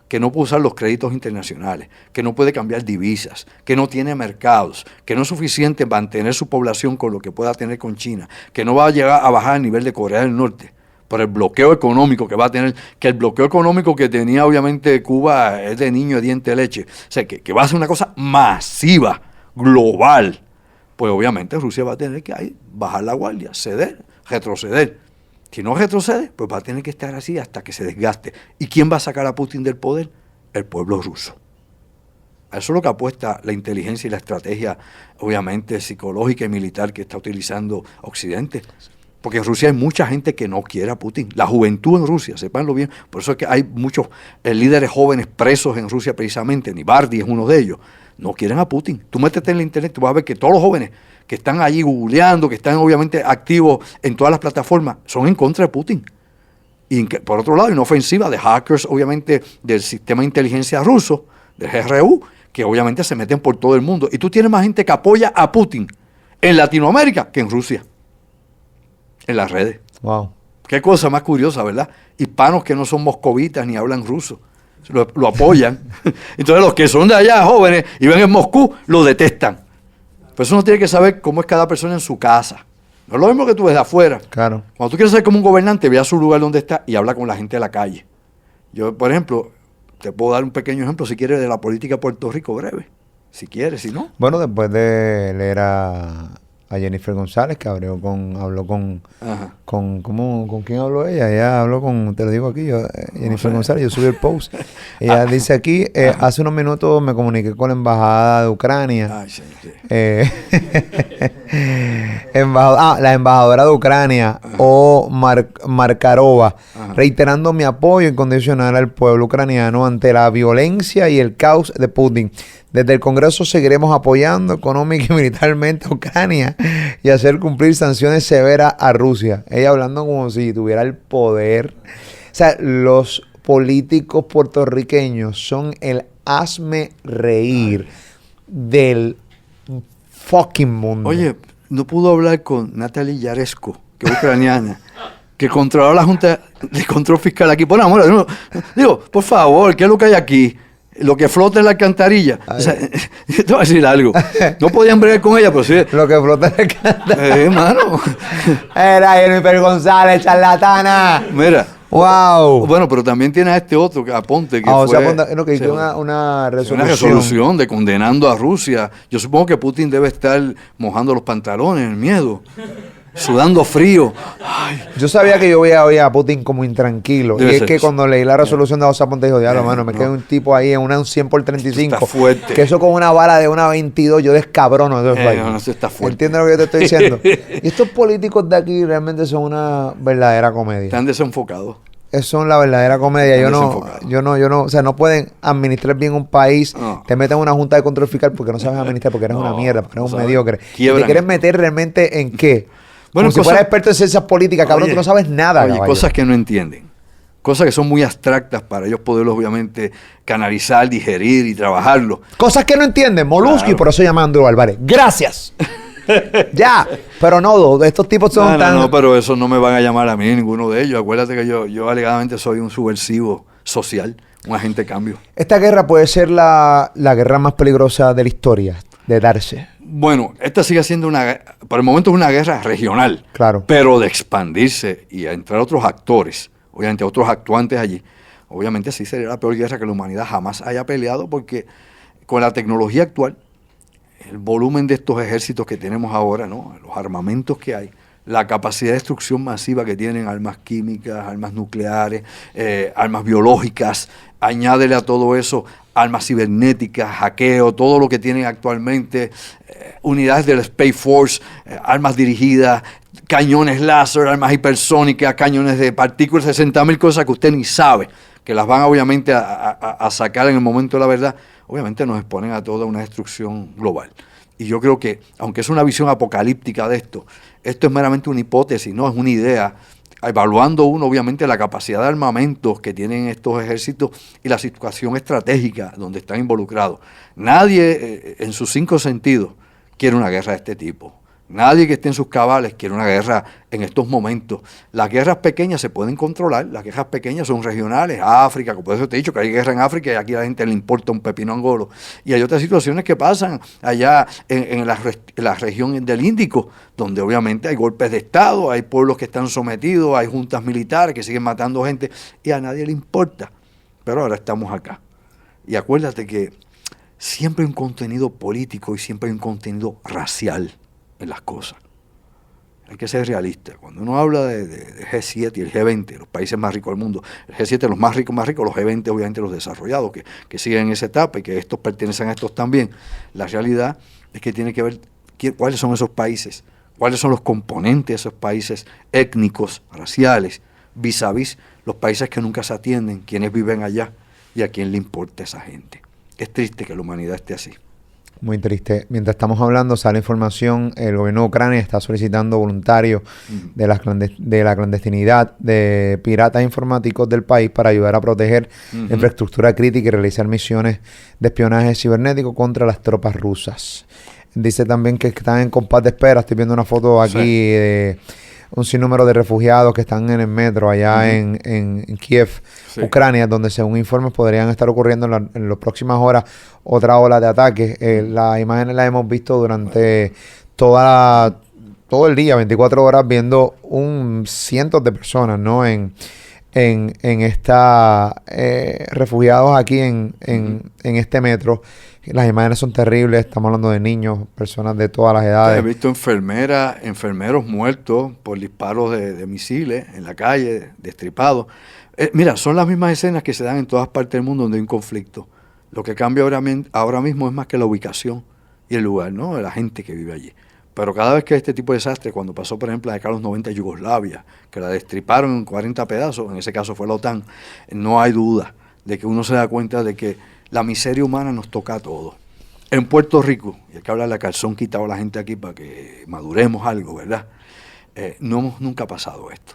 que no puede usar los créditos internacionales, que no puede cambiar divisas, que no tiene mercados, que no es suficiente mantener su población con lo que pueda tener con China, que no va a llegar a bajar al nivel de Corea del Norte por el bloqueo económico que va a tener, que el bloqueo económico que tenía obviamente Cuba es de niño de diente de leche, o sea, que va a ser una cosa masiva, global, pues obviamente Rusia va a tener que bajar la guardia, ceder, retroceder. Si no retrocede, pues va a tener que estar así hasta que se desgaste. ¿Y quién va a sacar a Putin del poder? El pueblo ruso. A eso es lo que apuesta la inteligencia y la estrategia, obviamente, psicológica y militar que está utilizando Occidente. Porque en Rusia hay mucha gente que no quiere a Putin. La juventud en Rusia, sépanlo bien. Por eso es que hay muchos líderes jóvenes presos en Rusia precisamente. Nibardi es uno de ellos. No quieren a Putin. Tú métete en la internet, tú vas a ver que todos los jóvenes que están allí googleando, que están obviamente activos en todas las plataformas, son en contra de Putin. Y por otro lado hay una ofensiva de hackers, obviamente, del sistema de inteligencia ruso, del GRU, que obviamente se meten por todo el mundo. Y tú tienes más gente que apoya a Putin en Latinoamérica que en Rusia. En las redes. Wow. Qué cosa más curiosa, ¿verdad? Hispanos que no son moscovitas ni hablan ruso. Lo apoyan. Entonces los que son de allá, jóvenes, y ven en Moscú, lo detestan. Pero eso uno tiene que saber cómo es cada persona en su casa. No es lo mismo que tú ves de afuera. Claro. Cuando tú quieres ser como un gobernante, ve a su lugar donde está y habla con la gente de la calle. Yo, por ejemplo, te puedo dar un pequeño ejemplo, si quieres, de la política de Puerto Rico, breve. Si quieres, si no. Bueno, después de leer a Jennifer González, que habló con ¿quién habló ella? Ella habló con, te lo digo aquí, Jennifer González, yo subí el post. Ella dice aquí, hace unos minutos me comuniqué con la embajada de Ucrania. Ay, sí, sí. La embajadora de Ucrania, Markarova, reiterando mi apoyo incondicional al pueblo ucraniano ante la violencia y el caos de Putin. Desde el Congreso seguiremos apoyando económica y militarmente a Ucrania y hacer cumplir sanciones severas a Rusia. Ella hablando como si tuviera el poder. O sea, los políticos puertorriqueños son el hazme reír del fucking mundo. Oye, no pudo hablar con Natalie Yaresko, que es ucraniana, que controla la Junta de Control Fiscal aquí. Por amor, digo, por favor, ¿qué es lo que hay aquí? Lo que flota en la alcantarilla. O sea, te voy a decir algo. No podían bregar con ella, pero sí. Lo que flota en la alcantarilla. Mano. Era Jennifer González, charlatana. Mira. Wow. Bueno, pero también tiene a este otro, a Aponte, que o fue... sea, Aponte, no, que hizo una resolución. Una resolución de condenando a Rusia. Yo supongo que Putin debe estar mojando los pantalones, el miedo. Sudando frío. Ay. Yo sabía que yo veía hoy a Putin como intranquilo. Debe y es ser que eso. cuando leí la resolución de José Ponte, dijo, diablo, mano, me queda un tipo ahí en un 100 por 35. Está fuerte. Que eso con una bala de una 22, yo descabrono. Eso está fuerte. ¿Entiendes lo que yo te estoy diciendo? Y estos políticos de aquí realmente son una verdadera comedia. Están desenfocados. Son la verdadera comedia. Yo no, o sea, no pueden administrar bien un país. No. Te meten en una junta de control fiscal porque no sabes administrar, porque eres una mierda, porque eres un mediocre. Y Quiebran. te quieres meter realmente en qué. Bueno, como si fueras experto en ciencias políticas, cabrón, tú no sabes nada. Oye, caballo. cosas que no entienden. Cosas que son muy abstractas para ellos poderlos, obviamente, canalizar, digerir y trabajarlo. Cosas que no entienden. Molusco, Claro. y por eso llama a Andrew Álvarez. ¡Gracias! Ya, pero no, estos tipos son tan... No, pero eso no me van a llamar a mí, ninguno de ellos. Acuérdate que yo alegadamente soy un subversivo social, un agente de cambio. Esta guerra puede ser la guerra más peligrosa de la historia, de darse. Bueno, esta sigue siendo por el momento es una guerra regional, Claro. pero de expandirse y a entrar otros actores, obviamente otros actuantes allí, obviamente sí sería la peor guerra que la humanidad jamás haya peleado, porque con la tecnología actual, el volumen de estos ejércitos que tenemos ahora, ¿no? Los armamentos que hay, la capacidad de destrucción masiva que tienen, armas químicas, armas nucleares, armas biológicas, añádele a todo eso armas cibernéticas, hackeo, todo lo que tienen actualmente, unidades del Space Force, armas dirigidas, cañones láser, armas hipersónicas, cañones de partículas, 60.000 cosas que usted ni sabe, que las van obviamente a sacar en el momento de la verdad, obviamente nos exponen a toda una destrucción global. Y yo creo que, aunque es una visión apocalíptica de esto es meramente una hipótesis, no es una idea, evaluando uno obviamente la capacidad de armamentos que tienen estos ejércitos y la situación estratégica donde están involucrados. Nadie en sus 5 sentidos quiere una guerra de este tipo. Nadie que esté en sus cabales quiere una guerra en estos momentos. Las guerras pequeñas se pueden controlar, las guerras pequeñas son regionales, África, por eso te he dicho que hay guerra en África y aquí a la gente le importa un pepino angolo. Y hay otras situaciones que pasan allá en la región del Índico, donde obviamente hay golpes de Estado, hay pueblos que están sometidos, hay juntas militares que siguen matando gente y a nadie le importa. Pero ahora estamos acá. Y acuérdate que siempre hay un contenido político y siempre hay un contenido racial en las cosas. Hay que ser realista. Cuando uno habla de G7 y el G20, los países más ricos del mundo, el G7 los más ricos, los G20 obviamente los desarrollados, que siguen esa etapa y que estos pertenecen a estos también, la realidad es que tiene que ver cuáles son esos países, cuáles son los componentes de esos países étnicos, raciales, vis a vis los países que nunca se atienden, quienes viven allá y a quién le importa esa gente. Es triste que la humanidad esté así. Muy triste. Mientras estamos hablando, sale información, el gobierno de Ucrania está solicitando voluntarios de la clandestinidad de piratas informáticos del país para ayudar a proteger la infraestructura crítica y realizar misiones de espionaje cibernético contra las tropas rusas. Dice también que están en compás de espera. Estoy viendo una foto aquí de un sinnúmero de refugiados que están en el metro allá en Kiev, Ucrania, donde según informes podrían estar ocurriendo en las próximas horas otra ola de ataques. Las imágenes las hemos visto durante todo el día, 24 horas, viendo cientos de personas, ¿no? En esta refugiados aquí en este metro. Las imágenes son terribles, estamos hablando de niños, personas de todas las edades. He visto enfermeros muertos por disparos de misiles en la calle, destripados. Mira, son las mismas escenas que se dan en todas partes del mundo donde hay un conflicto. Lo que cambia ahora mismo es más que la ubicación y el lugar, ¿no? De la gente que vive allí. Pero cada vez que hay este tipo de desastre, cuando pasó, por ejemplo, la década de los 90 en Yugoslavia, que la destriparon en 40 pedazos, en ese caso fue la OTAN, no hay duda de que uno se da cuenta de que la miseria humana nos toca a todos. En Puerto Rico, y hay que hablarle a calzón quitado a la gente aquí para que maduremos algo, ¿verdad? No hemos nunca pasado esto.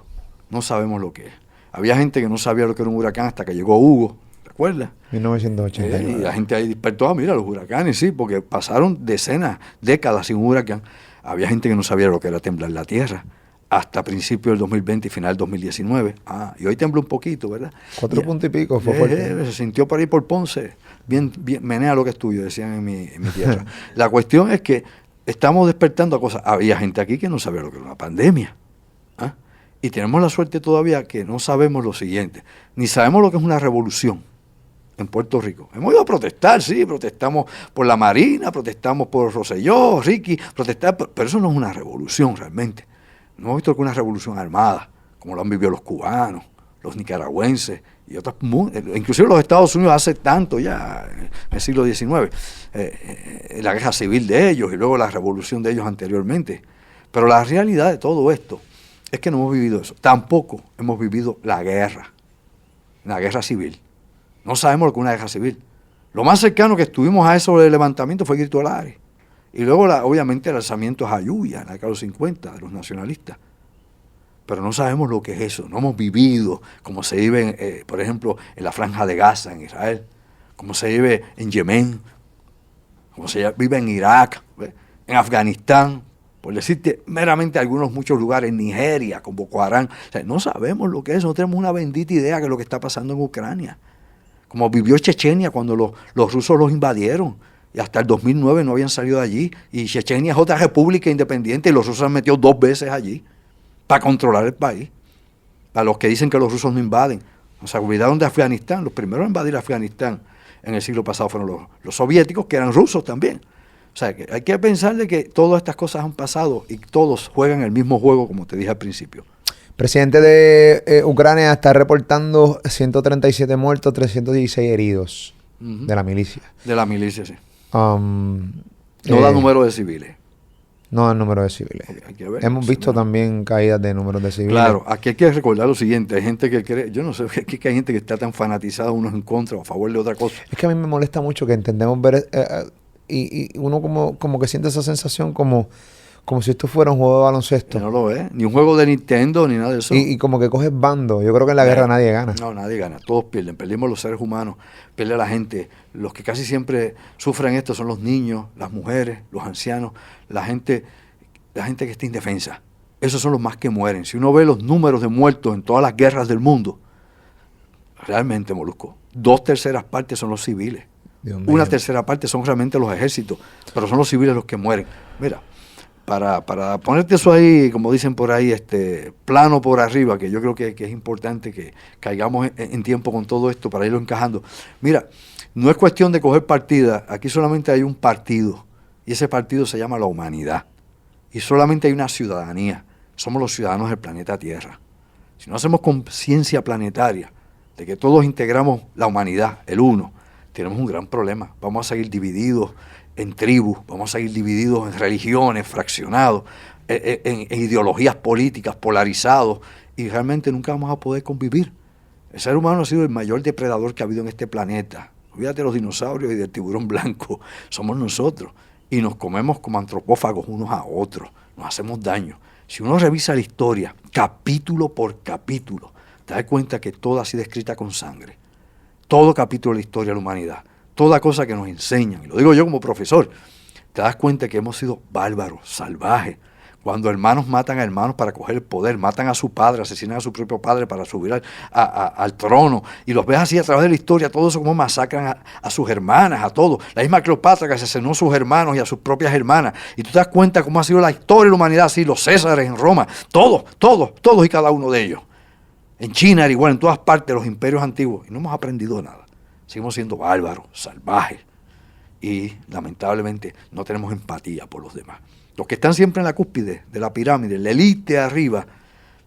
No sabemos lo que es. Había gente que no sabía lo que era un huracán hasta que llegó Hugo, ¿recuerdas? 1989. Y la gente ahí despertó, mira, los huracanes, sí, porque pasaron décadas sin un huracán. Había gente que no sabía lo que era temblar la tierra, hasta principios del 2020 y final del 2019. Y hoy tembló un poquito, ¿verdad? 4 puntos y pico, fue fuerte. Se sintió por ahí por Ponce. Bien, menea lo que es tuyo, decían en mi tierra. La cuestión es que estamos despertando a cosas. Había gente aquí que no sabía lo que era una pandemia. Y tenemos la suerte todavía que no sabemos lo siguiente. Ni sabemos lo que es una revolución en Puerto Rico. Hemos ido a protestar, sí, protestamos por la Marina, protestamos por Rosselló, Ricky, pero eso no es una revolución realmente. No hemos visto que una revolución armada, como lo han vivido los cubanos, los nicaragüenses y otras, inclusive los Estados Unidos hace tanto ya, en el siglo XIX, la guerra civil de ellos y luego la revolución de ellos anteriormente. Pero la realidad de todo esto es que no hemos vivido eso. Tampoco hemos vivido la guerra civil. No sabemos lo que es una guerra civil. Lo más cercano que estuvimos a eso del levantamiento fue Grito Lares. Y luego, obviamente, el alzamiento de Jayuya, en la década de los 50, de los nacionalistas. Pero no sabemos lo que es eso. No hemos vivido como se vive, por ejemplo, en la Franja de Gaza, en Israel, como se vive en Yemen, como se vive en Irak, en Afganistán, por decirte meramente muchos lugares, en Nigeria, con Boko Haram. O sea, no sabemos lo que es, no tenemos una bendita idea de lo que está pasando en Ucrania. Como vivió Chechenia cuando los rusos los invadieron. Y hasta el 2009 no habían salido de allí. Y Chechenia es otra república independiente y los rusos han metido 2 veces allí para controlar el país. Para los que dicen que los rusos no invaden. O sea, olvidaron de Afganistán. Los primeros a invadir Afganistán en el siglo pasado fueron los soviéticos, que eran rusos también. O sea, que hay que pensar de que todas estas cosas han pasado y todos juegan el mismo juego, como te dije al principio. Presidente de Ucrania está reportando 137 muertos, 316 heridos de la milicia. De la milicia, sí. No da número de civiles. No da número de civiles. Hay que ver, hemos visto también caídas de números de civiles. Claro, aquí hay que recordar lo siguiente. Hay gente que cree, yo no sé, que hay gente que está tan fanatizada unos en contra o a favor de otra cosa. Es que a mí me molesta mucho que entendemos ver y uno como que siente esa sensación como si esto fuera un juego de baloncesto. No lo es, ni un juego de Nintendo, ni nada de eso. Y como que coges bando. Yo creo que en la guerra nadie gana. No, nadie gana. Todos pierden. Perdimos los seres humanos, pierde la gente. Los que casi siempre sufren esto son los niños, las mujeres, los ancianos, la gente que está indefensa. Esos son los más que mueren. Si uno ve los números de muertos en todas las guerras del mundo, realmente, Molusco, 2/3 partes son los civiles. 1/3 parte son realmente los ejércitos, pero son los civiles los que mueren. Mira, para ponerte eso ahí, como dicen por ahí, plano por arriba, que yo creo que es importante que caigamos en tiempo con todo esto para irlo encajando. Mira, no es cuestión de coger partida, aquí solamente hay un partido, y ese partido se llama la humanidad, y solamente hay una ciudadanía, somos los ciudadanos del planeta Tierra. Si no hacemos conciencia planetaria de que todos integramos la humanidad, el uno, tenemos un gran problema, vamos a seguir divididos en tribus, vamos a seguir divididos en religiones, fraccionados. en ideologías políticas, polarizados, y realmente nunca vamos a poder convivir. El ser humano ha sido el mayor depredador que ha habido en este planeta. Olvídate de los dinosaurios y del tiburón blanco. Somos nosotros. Y nos comemos como antropófagos unos a otros. Nos hacemos daño. Si uno revisa la historia, capítulo por capítulo, te das cuenta que todo ha sido escrita con sangre. Todo capítulo de la historia de la humanidad. Toda cosa que nos enseñan. Y lo digo yo como profesor. Te das cuenta que hemos sido bárbaros, salvajes. Cuando hermanos matan a hermanos para coger el poder, matan a su padre, asesinan a su propio padre para subir al trono, y los ves así a través de la historia, todo eso como masacran a sus hermanas, a todos. La misma Cleopatra que asesinó a sus hermanos y a sus propias hermanas. Y tú te das cuenta cómo ha sido la historia de la humanidad, así, los Césares en Roma, todos y cada uno de ellos. En China era igual, en todas partes, los imperios antiguos. Y no hemos aprendido nada. Seguimos siendo bárbaros, salvajes. Y lamentablemente no tenemos empatía por los demás. Los que están siempre en la cúspide de la pirámide, la élite arriba,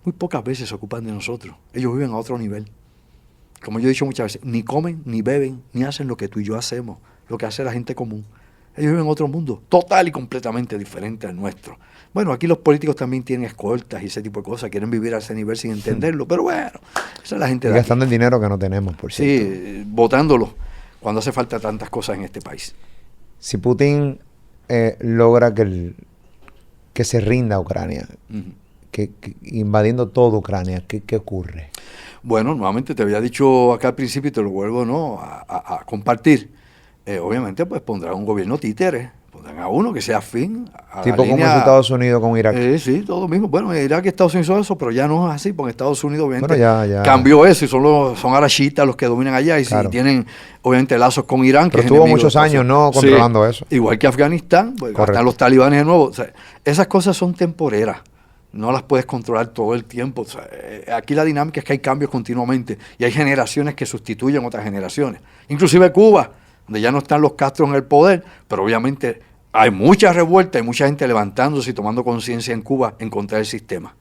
muy pocas veces se ocupan de nosotros. Ellos viven a otro nivel. Como yo he dicho muchas veces, ni comen, ni beben, ni hacen lo que tú y yo hacemos, lo que hace la gente común. Ellos viven en otro mundo, total y completamente diferente al nuestro. Bueno, aquí los políticos también tienen escoltas y ese tipo de cosas, quieren vivir a ese nivel sin entenderlo, pero bueno, esa es la gente de aquí. Gastando el dinero que no tenemos, por cierto. Sí, votándolo cuando hace falta tantas cosas en este país. Si Putin logra que se rinda a Ucrania, que invadiendo toda Ucrania, ¿qué ocurre? Bueno, nuevamente te había dicho acá al principio y te lo vuelvo a compartir. Obviamente pues pondrán un gobierno títere, pondrán a uno que sea afín a tipo la como línea, es Estados Unidos con Irak. Sí, todo mismo. Bueno, Irak y Estados Unidos son eso, pero ya no es así, porque Estados Unidos obviamente ya cambió eso y son ahora chiitas los que dominan allá y claro. tienen obviamente lazos con Irán. Pero que estuvo muchos años no controlando eso. Igual que Afganistán, pues están los talibanes de nuevo. O sea, esas cosas son temporeras. No las puedes controlar todo el tiempo. O sea, aquí la dinámica es que hay cambios continuamente y hay generaciones que sustituyen otras generaciones. Inclusive Cuba, donde ya no están los Castro en el poder, pero obviamente hay mucha revuelta, hay mucha gente levantándose y tomando conciencia en Cuba en contra del sistema.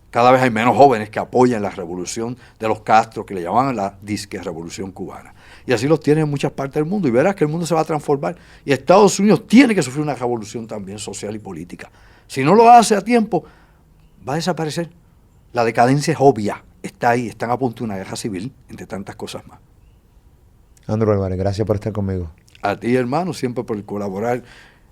Cada vez hay menos jóvenes que apoyan la revolución de los Castro, que le llamaban la disque revolución cubana. Y así los tienen en muchas partes del mundo. Y verás que el mundo se va a transformar. Y Estados Unidos tiene que sufrir una revolución también social y política. Si no lo hace a tiempo, va a desaparecer. La decadencia es obvia. Está ahí. Están a punto de una guerra civil, entre tantas cosas más. Andrew Álvarez, gracias por estar conmigo. A ti, hermano, siempre por colaborar,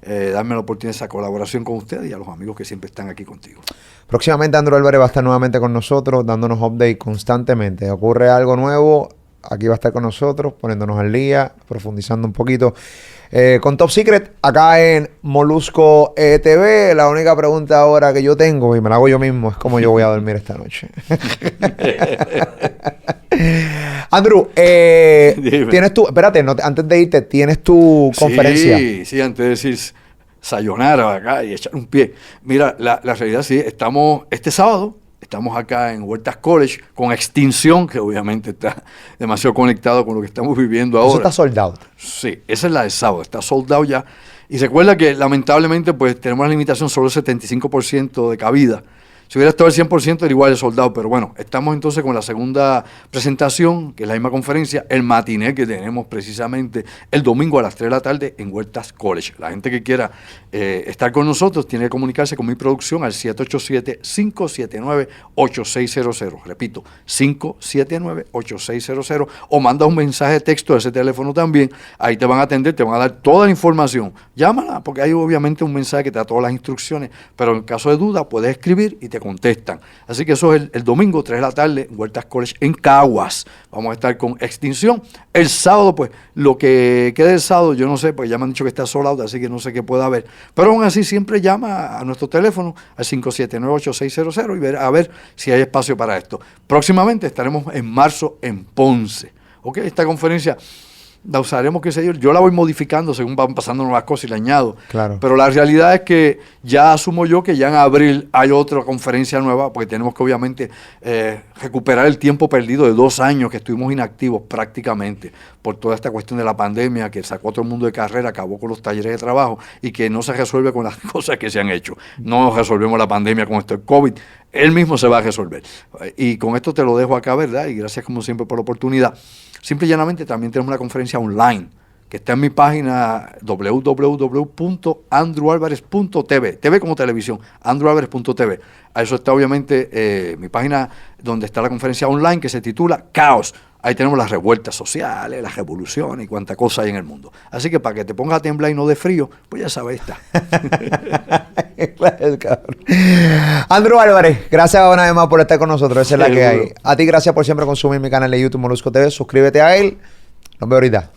darme la oportunidad de esa colaboración con ustedes y a los amigos que siempre están aquí contigo. Próximamente Andrew Álvarez va a estar nuevamente con nosotros, dándonos update constantemente. Ocurre algo nuevo, aquí va a estar con nosotros, poniéndonos al día, profundizando un poquito. Con Top Secret, acá en Molusco TV, la única pregunta ahora que yo tengo, y me la hago yo mismo, es cómo yo voy a dormir esta noche. Andrew, tienes tu, espérate, antes de irte, tienes tu conferencia. Sí, antes de decir sayonara acá y echar un pie. Mira, la realidad sí, este sábado, estamos acá en Huertas College con Extinción, que obviamente está demasiado conectado con lo que estamos viviendo ahora. Eso está sold out. Sí, esa es la de sábado, está sold out ya. Y recuerda que lamentablemente pues tenemos la limitación solo del 75% de cabida. Si hubiera estado el 100% era igual de soldado, pero bueno, estamos entonces con la segunda presentación, que es la misma conferencia, el matiné que tenemos precisamente el domingo a las 3 de la tarde en Huertas College. La gente que quiera estar con nosotros tiene que comunicarse con mi producción al 787-579-8600. Repito, 579-8600, o manda un mensaje de texto a ese teléfono también. Ahí te van a atender, te van a dar toda la información. Llámala, porque hay obviamente un mensaje que te da todas las instrucciones, pero en caso de duda puedes escribir y te contestan. Así que eso es el domingo, 3 de la tarde, en Huertas College, en Caguas. Vamos a estar con Extinción. El sábado, pues, lo que quede el sábado, yo no sé, porque ya me han dicho que está sold out, así que no sé qué pueda haber. Pero aún así, siempre llama a nuestro teléfono, al 579-8600, y a ver si hay espacio para esto. Próximamente estaremos en marzo en Ponce. ¿Ok? Esta conferencia la usaremos, qué sé yo la voy modificando según van pasando nuevas cosas y le añado. Claro. Pero la realidad es que ya asumo yo que ya en abril hay otra conferencia nueva, porque tenemos que obviamente recuperar el tiempo perdido de 2 años que estuvimos inactivos prácticamente por toda esta cuestión de la pandemia que sacó a todo el mundo de carrera, acabó con los talleres de trabajo y que no se resuelve con las cosas que se han hecho. No resolvemos la pandemia con esto del COVID, él mismo se va a resolver. Y con esto te lo dejo acá, ¿verdad? Y gracias como siempre por la oportunidad. Simple y llanamente también tenemos una conferencia online que está en mi página www.andrewalvarez.tv, TV como televisión, andrewalvarez.tv. A eso está obviamente mi página donde está la conferencia online que se titula Caos. Ahí tenemos las revueltas sociales, las revoluciones y cuánta cosa hay en el mundo. Así que para que te pongas a temblar y no de frío, pues ya sabes, está. Andrew Álvarez, gracias una vez más por estar con nosotros. Esa es la que hay. A ti, gracias por siempre consumir mi canal de YouTube Molusco TV. Suscríbete a él. Nos vemos ahorita.